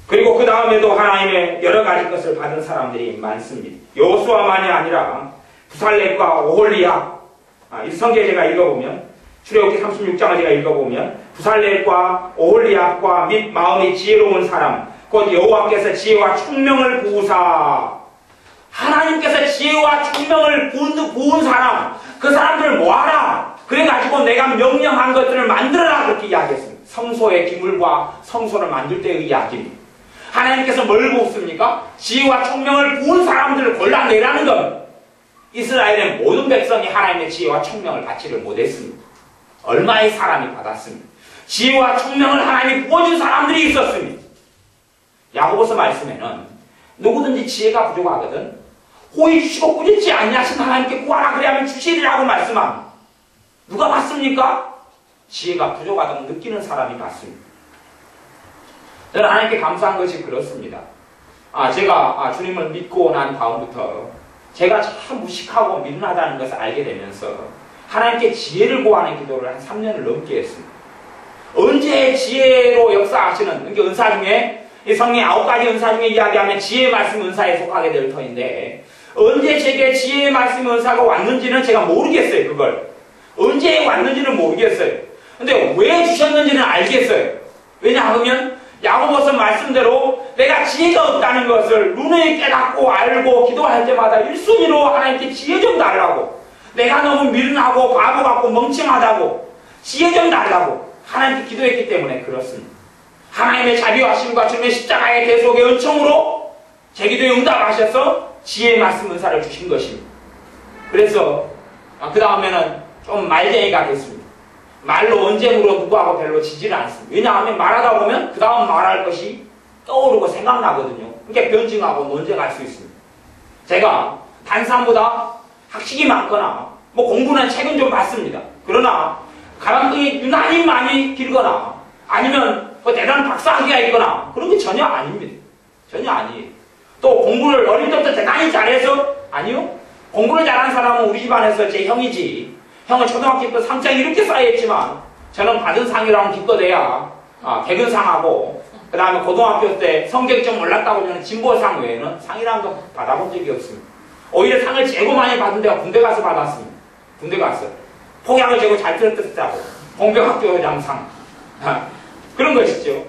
그리고 그 다음에도 하나님의 여러 가지 것을 받은 사람들이 많습니다. 여호수아만이 아니라 부살렙과 오홀리압, 이 성경에 제가 읽어보면 출애굽기 36장을 제가 읽어보면 부살렙과 오홀리압과 및 마음이 지혜로운 사람 곧 여호와께서 지혜와 총명을 부으사, 하나님께서 지혜와 총명을 부은 사람, 그 사람들을 모아라. 그래가지고 내가 명령한 것들을 만들어라 그렇게 이야기했습니다. 성소의 기물과 성소를 만들 때의 이야기입니다. 하나님께서 뭘 부었습니까? 지혜와 총명을 부은 사람들을 골라내라는 겁니다. 이스라엘의 모든 백성이 하나님의 지혜와 총명을 받지를 못했습니다. 얼마의 사람이 받았습니다. 지혜와 총명을 하나님이 부어준 사람들이 있었습니다. 야고보서 말씀에는 누구든지 지혜가 부족하거든 호의 주시고 꾸짖지 아니하신 하나님께 구하라 그래야만 주시리라고 말씀합니다. 누가 받습니까? 지혜가 부족하다고 느끼는 사람이 받습니다. 저는 하나님께 감사한 것이 그렇습니다. 제가 주님을 믿고 난 다음부터 제가 참 무식하고 미련하다는 것을 알게 되면서 하나님께 지혜를 구하는 기도를 한 3년을 넘게 했습니다. 언제 지혜로 역사하시는, 그러니까 은사 중에 이 성경의 9가지 은사 중에 이야기하면 지혜의 말씀 은사에 속하게 될 터인데 언제 제게 지혜의 말씀 은사가 왔는지는 제가 모르겠어요. 그걸 언제 왔는지는 모르겠어요. 근데 왜 주셨는지는 알겠어요. 왜냐하면 야고보서 말씀대로 내가 지혜가 없다는 것을 눈에 깨닫고 알고 기도할 때마다 1순위로 하나님께 지혜 좀 달라고, 내가 너무 미련하고 바보 같고 멍청하다고 지혜 좀 달라고 하나님께 기도했기 때문에 그렇습니다. 하나님의 자비하심과 주님의 십자가의 대속의 은총으로 제 기도에 응답하셔서 지혜의 말씀 은사를 주신 것입니다. 그래서 그 다음에는 좀 말쟁이가 됐습니다. 말로 언제 물어 누구하고 별로 지지를 않습니다. 왜냐하면 말하다 보면 그 다음 말할 것이 떠오르고 생각나거든요. 그러니까 변증하고 논쟁할 수 있습니다. 제가 다른 사람보다 학식이 많거나 공부는 책은 좀 봤습니다. 그러나 가방끈이 유난히 많이 길거나 아니면 대단한 박사학위가 있거나 그런 게 전혀 아닙니다. 전혀 아니에요. 또 공부를 어릴 때부터 대단히 잘해서 아니요. 공부를 잘하는 사람은 우리 집안에서 제 형이지. 형은 초등학교 때 상장이 이렇게 쌓여있지만 저는 받은 상이라면 기껏해야 개근상하고 그 다음에 고등학교 때 성적이 좀 올랐다고 저는 진보상 외에는 상이라는 거 받아본 적이 없습니다. 오히려 상을 제고 많이 받은 데가 군대 가서 받았습니다. 군대 가서 폭약을 제고 잘 들었다고 공병학교장상 그런 것이죠.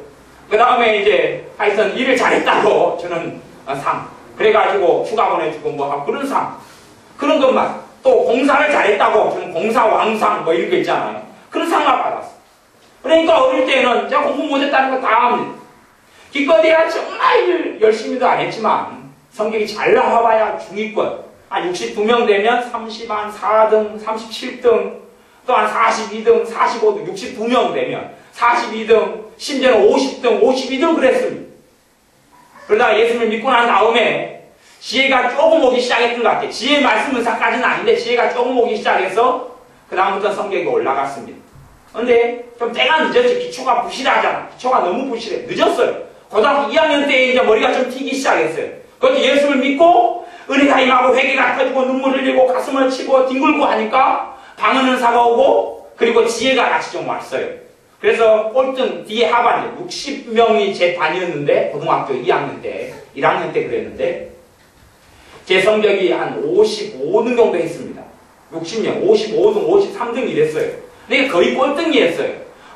그 다음에 이제 하여튼 일을 잘했다고 저는 상, 그래가지고 휴가 보내주고 그런 상, 그런 것만. 또 공사를 잘했다고 저는 공사왕상 이런 거 있잖아요. 그런 상만 받았어요. 그러니까 어릴 때는 제가 공부 못했다는 거 다 압니다. 기껏해야 정말 열심히도 안 했지만 성적이 잘 나와봐야 중위권 한 62명 되면 30한 4등, 37등, 또 한 42등, 45등, 62명 되면 42등, 심지어는 50등, 52등 그랬습니다. 그러다가 예수님을 믿고 난 다음에 지혜가 조금 오기 시작했던 것 같아요. 지혜의 말씀 은사까지는 아닌데 지혜가 조금 오기 시작해서 그 다음부터 성격이 올라갔습니다. 근데 좀 때가 늦었지. 기초가 부실하잖아. 기초가 너무 부실해. 늦었어요. 고등학교 2학년 때 이제 머리가 좀 튀기 시작했어요. 그것도 예수를 믿고 은혜가 임하고 회개가 터지고 눈물 흘리고 가슴을 치고 뒹굴고 하니까 방언 은사가 오고 그리고 지혜가 같이 좀 왔어요. 그래서 꼴등 뒤에 하반에 60명이 제 반이었는데 고등학교 2학년 때 1학년 때 그랬는데 제 성적이 한 55등 정도 했습니다. 60명 55등 53등 이랬어요. 근데 거의 꼴등이었어요.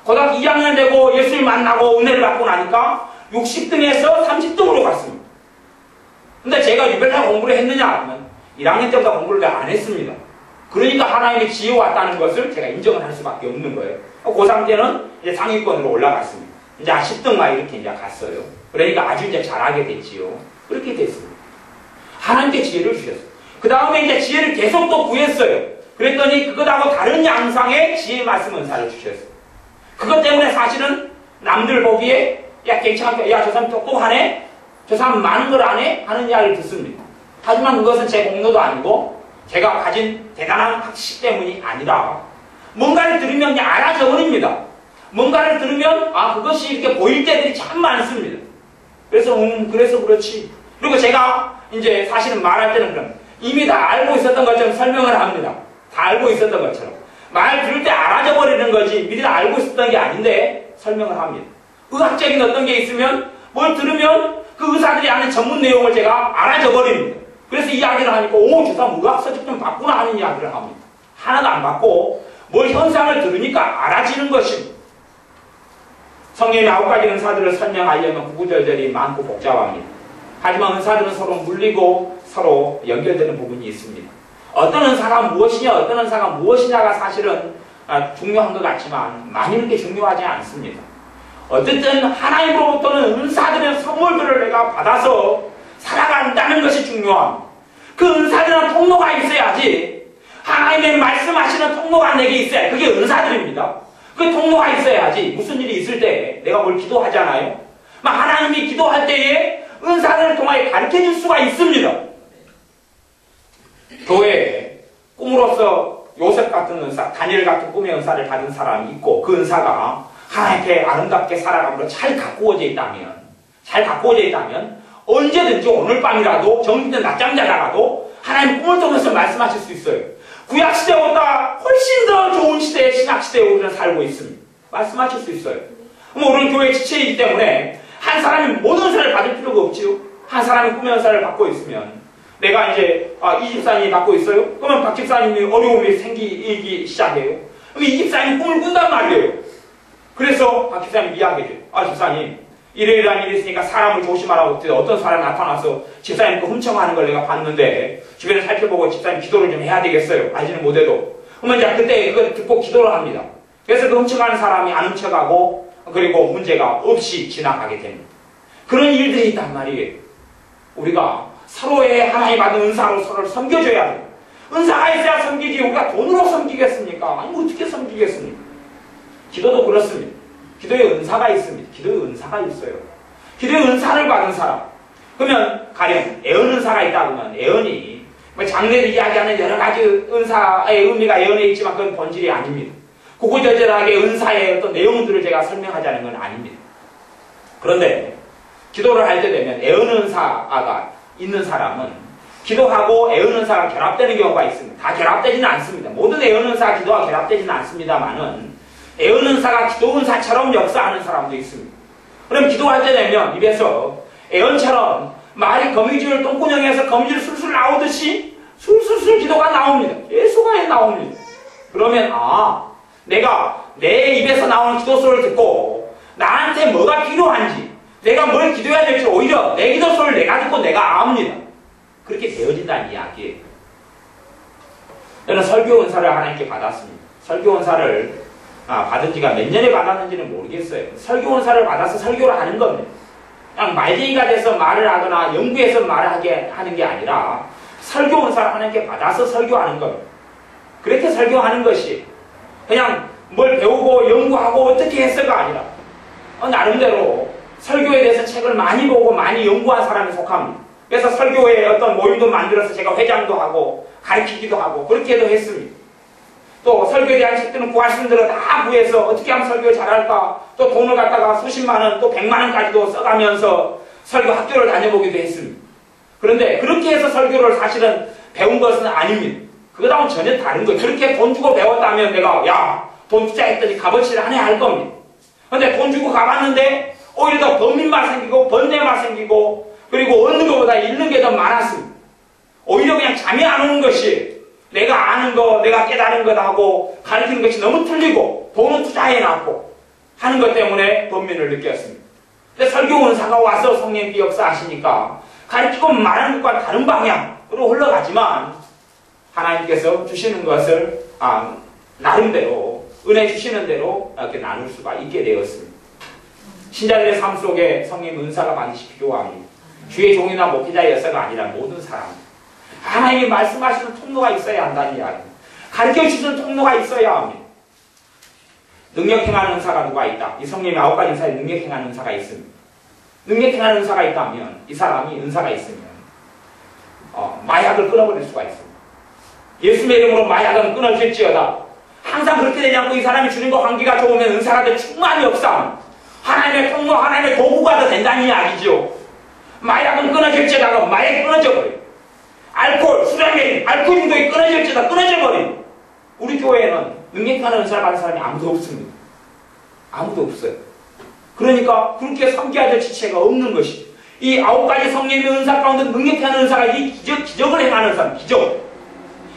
고등학교 2학년 되고 예수님 만나고 은혜를 받고 나니까 60등에서 30등으로 갔습니다. 근데 제가 유별나 공부를 했느냐 하면 1학년 때보다 공부를 안 했습니다. 그러니까 하나님의 지혜 왔다는 것을 제가 인정을 할 수밖에 없는 거예요. 고3 때는 이제 상위권으로 올라갔습니다. 이제 10등 막 이렇게 이제 갔어요. 그러니까 아주 이제 잘하게 됐지요. 그렇게 됐습니다. 하나님께 지혜를 주셨어요. 그 다음에 이제 지혜를 계속 또 구했어요. 그랬더니 그것하고 다른 양상의 지혜 말씀 은사를 주셨어요. 그것 때문에 사실은 남들 보기에 야 괜찮게 야 저 사람 똑똑하네? 저 사람 많은 걸 아네? 하는 이야기를 듣습니다. 하지만 그것은 제 공로도 아니고 제가 가진 대단한 학식 때문이 아니라 뭔가를 들으면 그냥 알아져버립니다. 뭔가를 들으면 아 그것이 이렇게 보일 때들이 참 많습니다. 그래서 그래서 그렇지. 그리고 제가 이제 사실은 말할 때는 그럼 이미 다 알고 있었던 것처럼 설명을 합니다. 다 알고 있었던 것처럼. 말 들을 때 알아져 버리는 거지 미리 다 알고 있었던 게 아닌데 설명을 합니다. 의학적인 어떤 게 있으면 뭘 들으면 그 의사들이 아는 전문 내용을 제가 알아져 버립니다. 그래서 이야기를 하니까 오, 저 사람 의학 서적 좀 봤구나 하는 이야기를 합니다. 하나도 안 받고 뭘 현상을 들으니까 알아지는 것입니다. 성령의 9가지 은사들을 설명하려면 구구절절이 많고 복잡합니다. 하지만 은사들은 서로 물리고 서로 연결되는 부분이 있습니다. 어떤 은사가 무엇이냐 어떤 은사가 무엇이냐가 사실은 중요한 것 같지만 많이 그렇게 중요하지 않습니다. 어쨌든 하나님으로부터는 은사들의 선물들을 내가 받아서 살아간다는 것이 중요합니다. 그 은사들은 통로가 있어야지 하나님의 말씀하시는 통로가 내게 있어야 그게 은사들입니다. 그 통로가 있어야지 무슨 일이 있을 때 내가 뭘 기도하잖아요. 하나님이 기도할 때에 은사들을 통하여 가르쳐줄 수가 있습니다. 교회에 꿈으로써 요셉 같은 은사, 다니엘 같은 꿈의 은사를 받은 사람이 있고 그 은사가 하나님께 아름답게 살아감으로 잘 가꾸어져 있다면 언제든지 오늘 밤이라도 정신된 낮잠 자다가도 하나님 꿈을 통해서 말씀하실 수 있어요. 구약시대보다 훨씬 더 좋은 시대에 신약시대에 우리는 살고 있습니다. 말씀하실 수 있어요. 우리는 교회 지체이기 때문에 한 사람이 모든 은사를 받을 필요가 없지요. 한 사람이 꿈의 은사를 받고 있으면 내가 이제 이 집사님이 받고 있어요. 그러면 박 집사님이 어려움이 생기기 시작해요. 그럼 이 집사님이 꿈을 꾼단 말이에요. 그래서 박 집사님이 이야기해줘요. 집사님 이러이러한 일이 있으니까 사람을 조심하라고 어떤 사람이 나타나서 집사님 거 훔쳐가는 걸 내가 봤는데 주변에 살펴보고 집사님 기도를 좀 해야 되겠어요. 알지는 못해도. 그러면 이제 그때 그걸 듣고 기도를 합니다. 그래서 그 훔쳐가는 사람이 안 훔쳐가고 그리고 문제가 없이 지나가게 됩니다. 그런 일들이 있단 말이에요. 우리가 서로의 하나님 받은 은사로 서로를 섬겨줘야 돼요. 은사가 있어야 섬기지 우리가 돈으로 섬기겠습니까? 아니 어떻게 섬기겠습니까? 기도도 그렇습니다. 기도에 은사가 있습니다. 기도에 은사가 있어요. 기도에 은사를 받은 사람. 그러면 가령 애언 은사가 있다 그러면 애언이 장례를 이야기하는 여러 가지 은사의 의미가 애언에 있지만 그건 본질이 아닙니다. 구구절절하게 은사의 어떤 내용들을 제가 설명하자는 건 아닙니다. 그런데 기도를 할 때 되면 애언 은사가 있는 사람은 기도하고 애언 은사가 결합되는 경우가 있습니다. 다 결합되지는 않습니다. 모든 애언 은사가 기도와 결합되지는 않습니다만은 애언 은사가 기도 은사처럼 역사하는 사람도 있습니다. 그럼 기도할 때 되면 입에서 애언처럼 말이 거미줄 똥구녕에서 거미줄 술술 나오듯이 술술술 기도가 나옵니다. 예수가 나옵니다. 그러면 내가 내 입에서 나오는 기도 소리를 듣고 나한테 뭐가 필요한지 내가 뭘 기도해야 될지 오히려 내 기도 소리를 내가 듣고 내가 압니다. 그렇게 되어진다는 이야기예요. 저는 설교 은사를 하나님께 받았습니다. 설교 은사를 받은 지가 몇 년에 받았는지는 모르겠어요. 설교 은사를 받아서 설교를 하는 겁니다. 그냥 말쟁이가 돼서 말을 하거나 연구해서 말을 하는 게 아니라 설교 은사를 하나님께 받아서 설교하는 겁니다. 그렇게 설교하는 것이 그냥 뭘 배우고 연구하고 어떻게 해서가 아니라 나름대로 설교에 대해서 책을 많이 보고 많이 연구한 사람에 속합니다. 그래서 설교에 어떤 모임도 만들어서 제가 회장도 하고 가르치기도 하고 그렇게도 했습니다. 또 설교에 대한 책들은 구할 수 있는 대로 다 구해서 어떻게 하면 설교 잘할까 또 돈을 갖다가 수십만 원 또 100만 원까지도 써가면서 설교 학교를 다녀보기도 했습니다. 그런데 그렇게 해서 설교를 사실은 배운 것은 아닙니다. 그거랑은 전혀 다른 거예요. 그렇게 돈 주고 배웠다면 내가 야, 돈 투자했더니 값어치를 하네 할 겁니다. 근데 돈 주고 가봤는데 오히려 더 범인만 생기고 번뇌만 생기고 그리고 얻는 것보다 잃는 게 더 많았습니다. 오히려 그냥 잠이 안 오는 것이 내가 아는 거, 내가 깨달은 것하고 가르치는 것이 너무 틀리고 돈은 투자해놨고 하는 것 때문에 번민을 느꼈습니다. 근데 설교 은사가 와서 성령님께 역사하시니까 가르치고 말하는 것과 다른 방향으로 흘러가지만 하나님께서 주시는 것을 나름대로 은혜 주시는 대로 이렇게 나눌 수가 있게 되었습니다. 신자들의 삶 속에 성령 은사가 반드시 필요합니다. 주의 종이나 목회자여서가 아니라 모든 사람. 하나님이 말씀하시는 통로가 있어야 한다는 이야기입니다. 가르쳐주시는 통로가 있어야 합니다. 능력 행하는 은사가 누가 있다. 이 성령의 9가지 은사에 능력 행하는 은사가 있습니다. 능력 행하는 은사가 있다면 이 사람이 은사가 있으면 마약을 끊어버릴 수가 있습니다. 예수님의 이름으로 마약은 끊어질지어다. 항상 그렇게 되지 않고 이 사람이 주는 거 환기가 좋으면 은사가 될 충만히 없어. 하나님의 통로, 하나님의 도구가 더 된다는 이야기죠. 마약은 끊어질지어다. 마약이 끊어져버려요. 알코올, 수량의 알코올 중독이 끊어질지어다. 끊어져버려요. 우리 교회에는 능력하는 은사를 받은 사람이 아무도 없습니다. 아무도 없어요. 그러니까 그렇게 섬겨야 될 지체가 없는 것이 이 9가지 성령의 은사 가운데 능력하는 은사가 이 기적을 행하는 사람, 기적.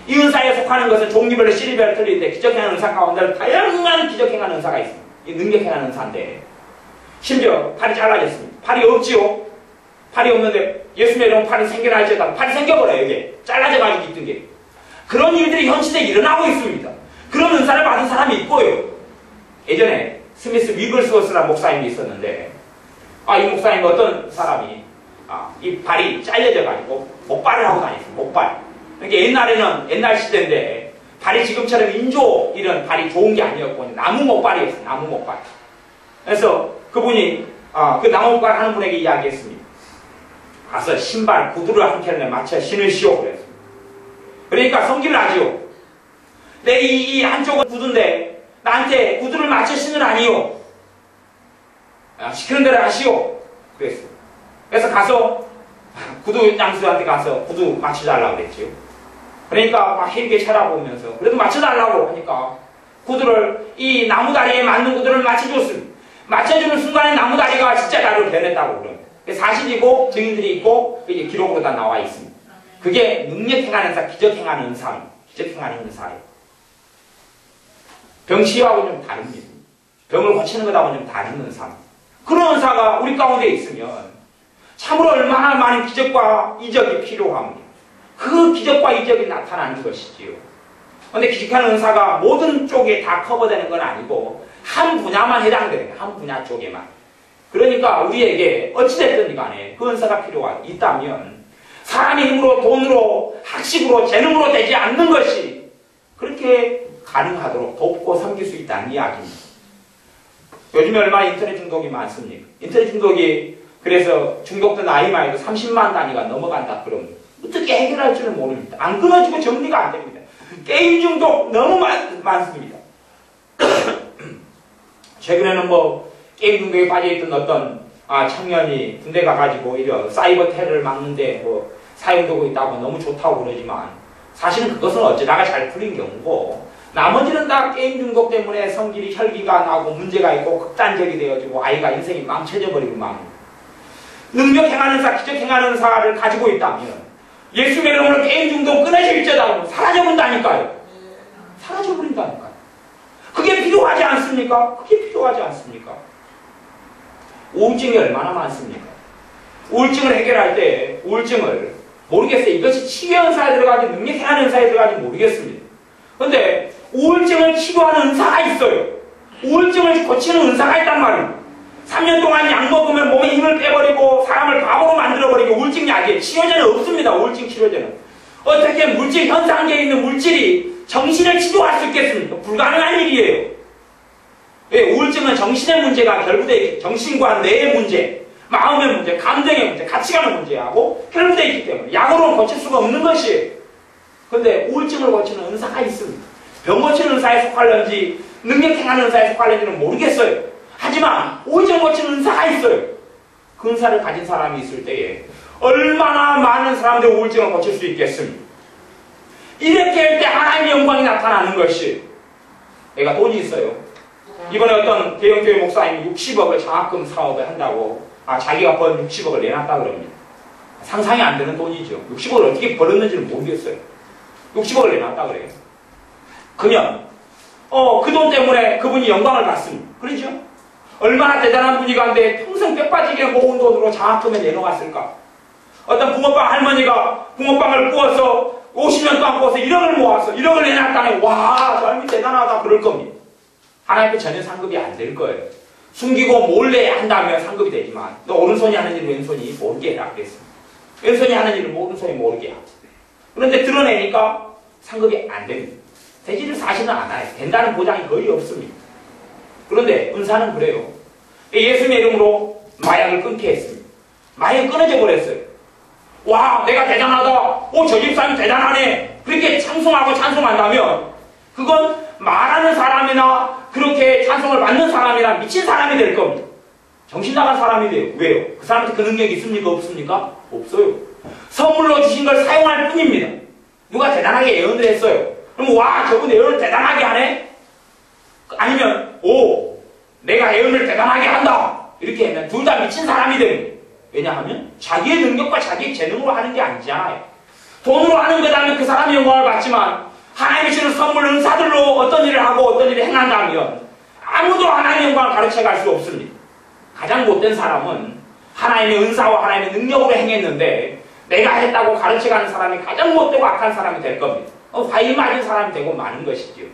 이 은사에 속하는 것은 종류별로 시리별로 틀리는데 기적행하는 은사 가운데 다양한 기적행하는 은사가 있습니다. 이 능력행하는 은사인데 심지어 팔이 잘라졌습니다. 팔이 없지요. 팔이 없는데 예수님의 이름 팔이 생겨날지어다. 팔이 생겨버려요. 이게 잘라져가지고 있던 게. 그런 일들이 현 시대에 일어나고 있습니다. 그런 은사를 받은 사람이 있고요. 예전에 스미스 위글스워스라는 목사님이 있었는데 이 목사님 어떤 사람이 이 발이 잘려져가지고 목발을 하고 다녔어요. 목발. 그러니까 옛날 시대인데 발이 지금처럼 인조 이런 발이 좋은 게 아니었고 나무 목발이었어요. 나무 목발. 그래서 그분이 그 나무 목발 하는 분에게 이야기했습니다. 가서 신발 구두를 한 켤레 맞춰 신으시오 그랬습니다. 그러니까 성질을 하지요. 내 이 한쪽은 구두인데 나한테 구두를 맞춰 신으라니요. 시키는 대로 하시오 그랬어요. 그래서 가서 구두 양수한테 가서 구두 맞춰달라고 그랬지요. 그러니까 막 힘있게 쳐다보면서 그래도 맞춰달라고 하니까 구두를 이 나무다리에 맞는 구두를 맞춰줬습니다. 맞춰주는 순간에 나무다리가 진짜 나를 변했다고 그래요. 사실이고 증인들이 있고 이게 기록으로 다 나와 있습니다. 그게 능력 행하는 은사, 기적 행하는 은사입니다. 기적 행하는 은사예요. 병 치유하고는 좀 다릅니다. 병을 고치는 것하고는 좀 다른 은사입니다. 그런 은사가 우리 가운데 있으면 참으로 얼마나 많은 기적과 이적이 필요합니다. 그 기적과 이적이 나타나는 것이지요. 그런데 기적하는 은사가 모든 쪽에 다 커버되는 건 아니고 한 분야만 해당되는 거예요. 한 분야 쪽에만. 그러니까 우리에게 어찌됐든 간에 그 은사가 있다면 사람의 힘으로 돈으로 학식으로 재능으로 되지 않는 것이 그렇게 가능하도록 돕고 섬길 수 있다는 이야기입니다. 요즘에 얼마나 인터넷 중독이 많습니까? 인터넷 중독이 그래서 중독된 아이만 해도 30만 단위가 넘어간다 그러면 어떻게 해결할 줄은 모릅니다. 안 끊어지고 정리가 안 됩니다. 게임 중독 너무 많습니다. 최근에는 게임 중독에 빠져있던 어떤 청년이 군대 가가지고 이런 사이버 테러를 막는데 사용되고 있다고 너무 좋다고 그러지만 사실은 그것은 어쩌다가 잘 풀린 경우고 나머지는 다 게임 중독 때문에 성질이 혈기가 나고 문제가 있고 극단적이 되어지고 아이가 인생이 망쳐져 버리고 맙니다. 능력 행하는 사, 기적 행하는 사를 가지고 있다면 예수님의 이름으로 게임 중독 끊어질지어다 사라져버린다니까요. 사라져버린다니까요. 그게 필요하지 않습니까? 그게 필요하지 않습니까? 우울증이 얼마나 많습니까? 우울증을 해결할 때 우울증을 모르겠어요. 이것이 치유의 은사에 들어가지 능력 행하는 은사에 들어가지 모르겠습니다. 그런데 우울증을 치료하는 은사가 있어요. 우울증을 고치는 은사가 있단 말이에요. 3년 동안 약 먹으면 몸에 힘을 빼버리고 사람을 바보로 만들어버리고 우울증 약이에요. 치료제는 없습니다. 우울증 치료제는. 어떻게 물질 현상계에 있는 물질이 정신을 치료할 수 있겠습니까? 불가능한 일이에요. 예, 우울증은 정신의 문제가 결부되어 있기, 정신과 뇌의 문제, 마음의 문제, 감정의 문제, 가치관의 문제하고 결부되어 있기 때문에 약으로는 고칠 수가 없는 것이에요. 그런데 우울증을 고치는 은사가 있습니다. 병 고치는 은사에 속할런지 능력 행하는 은사에 속할런지는 모르겠어요. 하지만 우울증을 고치는 은사가 있어요. 그 은사를 가진 사람이 있을 때에 얼마나 많은 사람들의 우울증을 고칠 수 있겠습니까? 이렇게 할 때 하나님의 영광이 나타나는 것이, 내가 돈이 있어요. 이번에 어떤 대형교회 목사님이 60억을 장학금 사업을 한다고 자기가 번 60억을 내놨다 그럽니다. 상상이 안 되는 돈이죠. 60억을 어떻게 벌었는지는 모르겠어요. 60억을 내놨다 그래요. 그러면 그 돈 때문에 그분이 영광을 받습니다. 그렇죠? 얼마나 대단한 분이 간데 평생 뼈 빠지게 모은 돈으로 장학금에 내놓았을까? 어떤 붕어빵 할머니가 붕어빵을 구워서 50년 동안 구워서 1억을 모았어. 1억을 내놨다니 와, 저 사람이 대단하다 그럴 겁니다. 하나님께 전혀 상급이 안 될 거예요. 숨기고 몰래 한다면 상급이 되지만 너 오른손이 하는 일을 왼손이 모르게 해라 그랬습니다. 왼손이 하는 일을 오른손이 모르게 하고, 그런데 드러내니까 상급이 안 됩니다. 되지를 사실은 않아요. 된다는 보장이 거의 없습니다. 그런데 은사는 그래요. 예수님의 이름으로 마약을 끊게 했습니다. 마약이 끊어져 버렸어요. 와, 내가 대단하다. 저 집사님 대단하네. 그렇게 찬송하고 찬송한다면 그건 말하는 사람이나 그렇게 찬송을 받는 사람이나 미친 사람이 될 겁니다. 정신 나간 사람이 돼요. 왜요? 그 사람한테 그 능력이 있습니까? 없습니까? 없어요. 선물로 주신 걸 사용할 뿐입니다. 누가 대단하게 예언을 했어요. 그럼 와, 저분 예언을 대단하게 하네? 아니면 내가 예언을 대단하게 한다. 이렇게 하면 둘 다 미친 사람이 됩니다. 왜냐하면 자기의 능력과 자기의 재능으로 하는 게 아니잖아요. 돈으로 하는 거다면 그 사람이 영광을 받지만 하나님이 주는 선물 은사들로 어떤 일을 하고 어떤 일을 행한다면 아무도 하나님의 영광을 가르쳐갈 수 없습니다. 가장 못된 사람은 하나님의 은사와 하나님의 능력으로 행했는데 내가 했다고 가르쳐가는 사람이 가장 못되고 악한 사람이 될 겁니다. 화일 맞은 사람이 되고 마는 것이지요.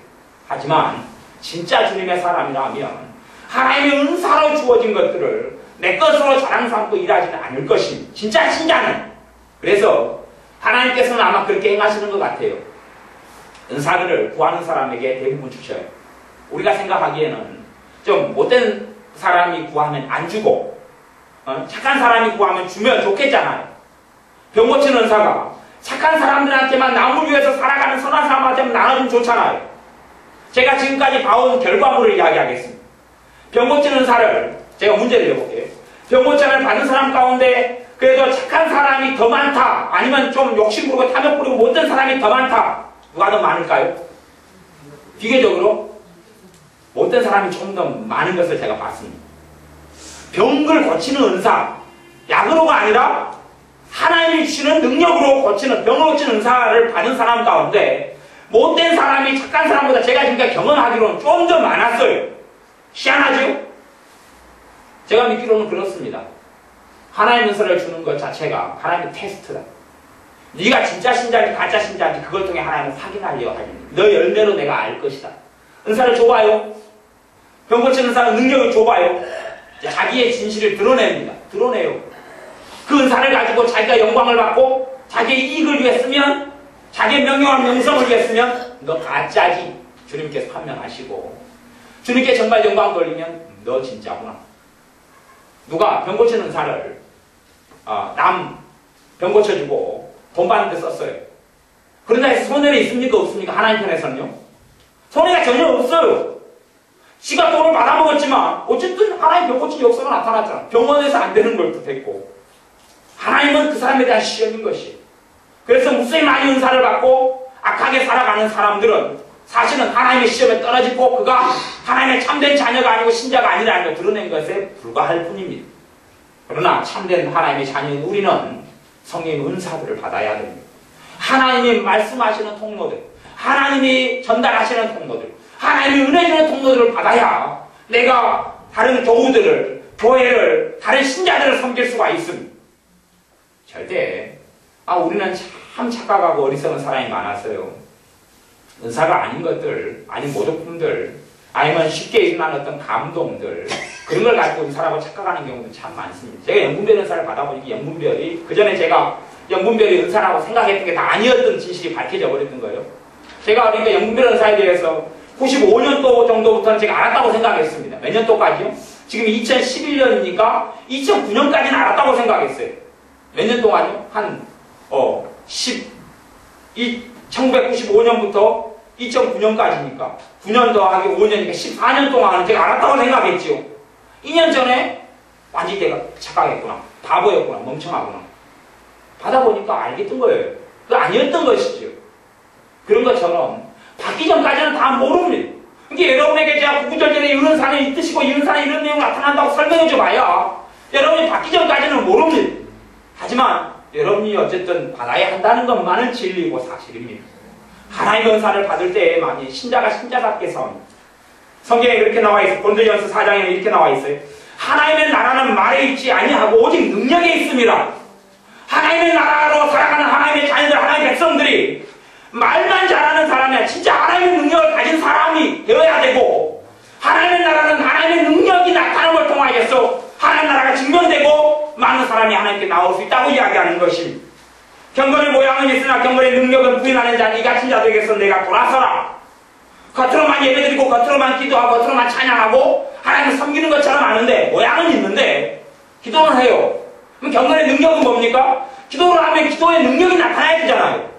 하지만 진짜 주님의 사람이라면 하나님의 은사로 주어진 것들을 내 것으로 자랑 삼고 일하지는 않을 것입니다. 진짜 신자는. 그래서 하나님께서는 아마 그렇게 행하시는 것 같아요. 은사들을 구하는 사람에게 대부분 주셔요. 우리가 생각하기에는 좀 못된 사람이 구하면 안 주고 착한 사람이 구하면 주면 좋겠잖아요. 병 고치는 은사가 착한 사람들한테만 남을 위해서 살아가는 선한 사람한테만 나눠주면 좋잖아요. 제가 지금까지 봐온 결과물을 이야기하겠습니다. 병 고치는 은사를 제가 문제를 내볼게요. 병 고침을 받은 사람 가운데 그래도 착한 사람이 더 많다, 아니면 좀 욕심부리고 탐욕 부리고 못된 사람이 더 많다, 누가 더 많을까요? 비교적으로 못된 사람이 좀 더 많은 것을 제가 봤습니다. 병을 고치는 은사, 약으로가 아니라 하나님이 주시는 능력으로 고치는, 병을 고치는 은사를 받은 사람 가운데 못된 사람이 착한 사람보다 제가 지금까지 경험하기로는 좀 더 많았어요. 희한하죠? 제가 믿기로는 그렇습니다. 하나님 은사를 주는 것 자체가 하나님의 테스트다. 네가 진짜 신자인지 가짜 신자인지 그걸 통해 하나님을 확인하려고 하십니다. 너 열매로 내가 알 것이다. 은사를 줘봐요. 병 고치는 은사는 능력을 줘봐요. 자기의 진실을 드러냅니다. 드러내요. 그 은사를 가지고 자기가 영광을 받고 자기의 이익을 위해 쓰면, 자기의 명령과 명성을 위해 쓰면 너 가짜지. 주님께서 판명하시고, 주님께 정말 영광 돌리면 너 진짜구나. 누가 병 고치는 은사를 남 병 고쳐주고 돈 받는 데 썼어요. 그러나 해서 손해가 있습니까? 없습니까? 하나님 편에서는요. 손해가 전혀 없어요. 지가 돈을 받아먹었지만 어쨌든 하나님 병 고친 역사가 나타났잖아. 병원에서 안 되는 걸 됐고, 하나님은 그 사람에 대한 시험인 것이. 그래서 무수히 많이 은사를 받고 악하게 살아가는 사람들은 사실은 하나님의 시험에 떨어지고 그가 하나님의 참된 자녀가 아니고 신자가 아니라는 걸 드러낸 것에 불과할 뿐입니다. 그러나 참된 하나님의 자녀인 우리는 성령의 은사들을 받아야 됩니다. 하나님이 말씀하시는 통로들, 하나님이 전달하시는 통로들, 하나님이 은혜 주는 통로들을 받아야 내가 다른 교우들을, 교회를, 다른 신자들을 섬길 수가 있습니다. 절대 우리는 참 착각하고 어리석은 사람이 많았어요. 은사가 아닌 것들, 아닌 모독품들, 아니면 쉽게 일어나는 어떤 감동들, 그런 걸 가지고 은사라고 착각하는 경우도 참 많습니다. 제가 영분별 은사를 받아보니까 영분별이, 그 전에 제가 영분별이 은사라고 생각했던 게 다 아니었던 진실이 밝혀져 버렸던 거예요. 제가 그러니까 영분별 은사에 대해서 95년도 정도부터는 제가 알았다고 생각했습니다. 몇 년도까지요? 지금 2011년이니까 2009년까지는 알았다고 생각했어요. 몇 년 동안요? 1995년부터 2009년까지니까 9년 더하기 5년이니까 14년 동안은 제가 알았다고 생각했지요. 2년 전에 완전히 내가 착각했구나, 바보였구나, 멍청하구나. 하다 보니까 알겠던 거예요. 그 아니었던 것이죠. 그런 것처럼 받기 전까지는 다 모릅니다. 그러니까 여러분에게 제가 구구절절에 이런 산이 이 뜻이고 이런 산에 이런 내용이 나타난다고 설명해 줘봐야 여러분이 받기 전까지는 모릅니다. 하지만 여러분이 어쨌든 받아야 한다는 것만은 진리고 사실입니다. 하나님의 은사를 받을 때에만이 신자가 신자답게 섭니다. 성경에 그렇게 나와 있어요. 고린도전서 4장에는 이렇게 나와 있어요. 하나님의 나라는 말에 있지 아니하고 오직 능력에 있습니다. 하나님의 나라로 살아가는 하나님의 자녀들, 하나님의 백성들이 말만 잘하는 사람이야. 진짜 하나님의 능력을 가진 사람이 되어야 되고, 하나님의 나라는 하나님의 능력이 나타남을 통하여서 하나님의 나라가 증명되고 많은 사람이 하나님께 나올 수 있다고 이야기하는 것입니다. 경건의 모양은 있으나 경건의 능력은 부인하는 자니 이 같은 자들에게서 내가 돌아서라. 겉으로만 예배드리고 겉으로만 기도하고 겉으로만 찬양하고 하나님을 섬기는 것처럼 아는데 모양은 있는데 기도는 해요. 그럼 경건의 능력은 뭡니까? 기도를 하면 기도의 능력이 나타나야 되잖아요.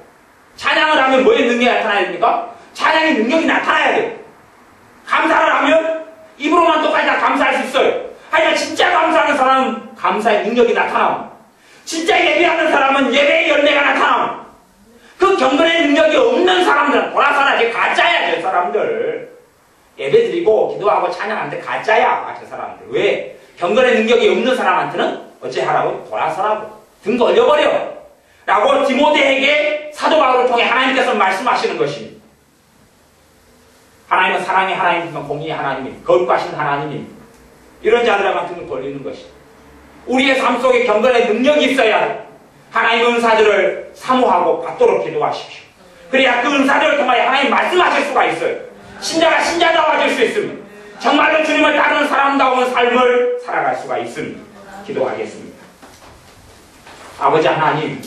찬양을 하면 뭐의 능력이 나타나야 됩니까? 찬양의 능력이 나타나야 돼요. 감사를 하면 입으로만 똑같이 다 감사할 수 있어요. 하지만 진짜 감사하는 사람은 감사의 능력이 나타나고, 진짜 예배하는 사람은 예배의 열매가 나타나고, 그 경건의 능력이 없는 사람들은 돌아서나 저 가짜야. 저 사람들 예배드리고 기도하고 찬양하는데 가짜야. 저 사람들. 왜? 경건의 능력이 없는 사람한테는 어째 하라고? 돌아서라고. 등 걸려버려 라고 디모데에게 사도 바울을 통해 하나님께서 말씀하시는 것입니다. 하나님은 사랑의 하나님이면 공의의 하나님입니다. 거룩하신 하나님입니다. 이런 자들에게만 등을 돌리는 것입니다. 우리의 삶 속에 경건의 능력이 있어야 하나님의 은사들을 사모하고 받도록 기도하십시오. 그래야 그 은사들을 통하여 하나님 말씀하실 수가 있어요. 신자가 신자다워질 수 있습니다. 정말로 주님을 따르는 사람다운 삶을 살아갈 수가 있습니다. 기도하겠습니다. 아버지 하나님,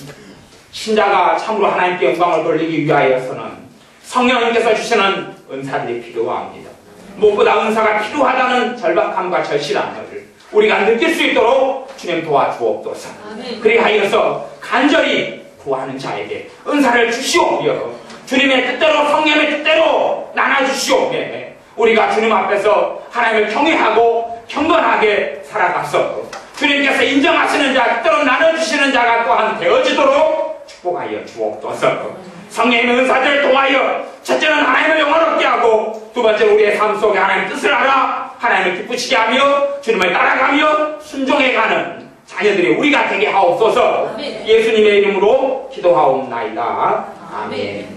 신자가 참으로 하나님께 영광을 돌리기 위하여서는 성령님께서 주시는 은사들이 필요합니다. 무엇보다 은사가 필요하다는 절박함과 절실함을 우리가 느낄 수 있도록 주님 도와주옵소서. 그리하여서 간절히 구하는 자에게 은사를 주시오며 주님의 뜻대로 성령의 뜻대로 나눠주시오며 우리가 주님 앞에서 하나님을 경외하고 경건하게 살아가서 주님께서 인정하시는 자, 뜻대로 나눠주시는 자가 또한 되어지도록 축복하여 주옵소서. 성령의 은사들을 통하여 첫째는 하나님을 영화롭게 하고 두 번째는 우리의 삶 속에 하나님의 뜻을 알아 하나님을 기쁘시게 하며 주님을 따라가며 순종해가는 자녀들이 우리가 되게 하옵소서. 예수님의 이름으로 기도하옵나이다. 아멘.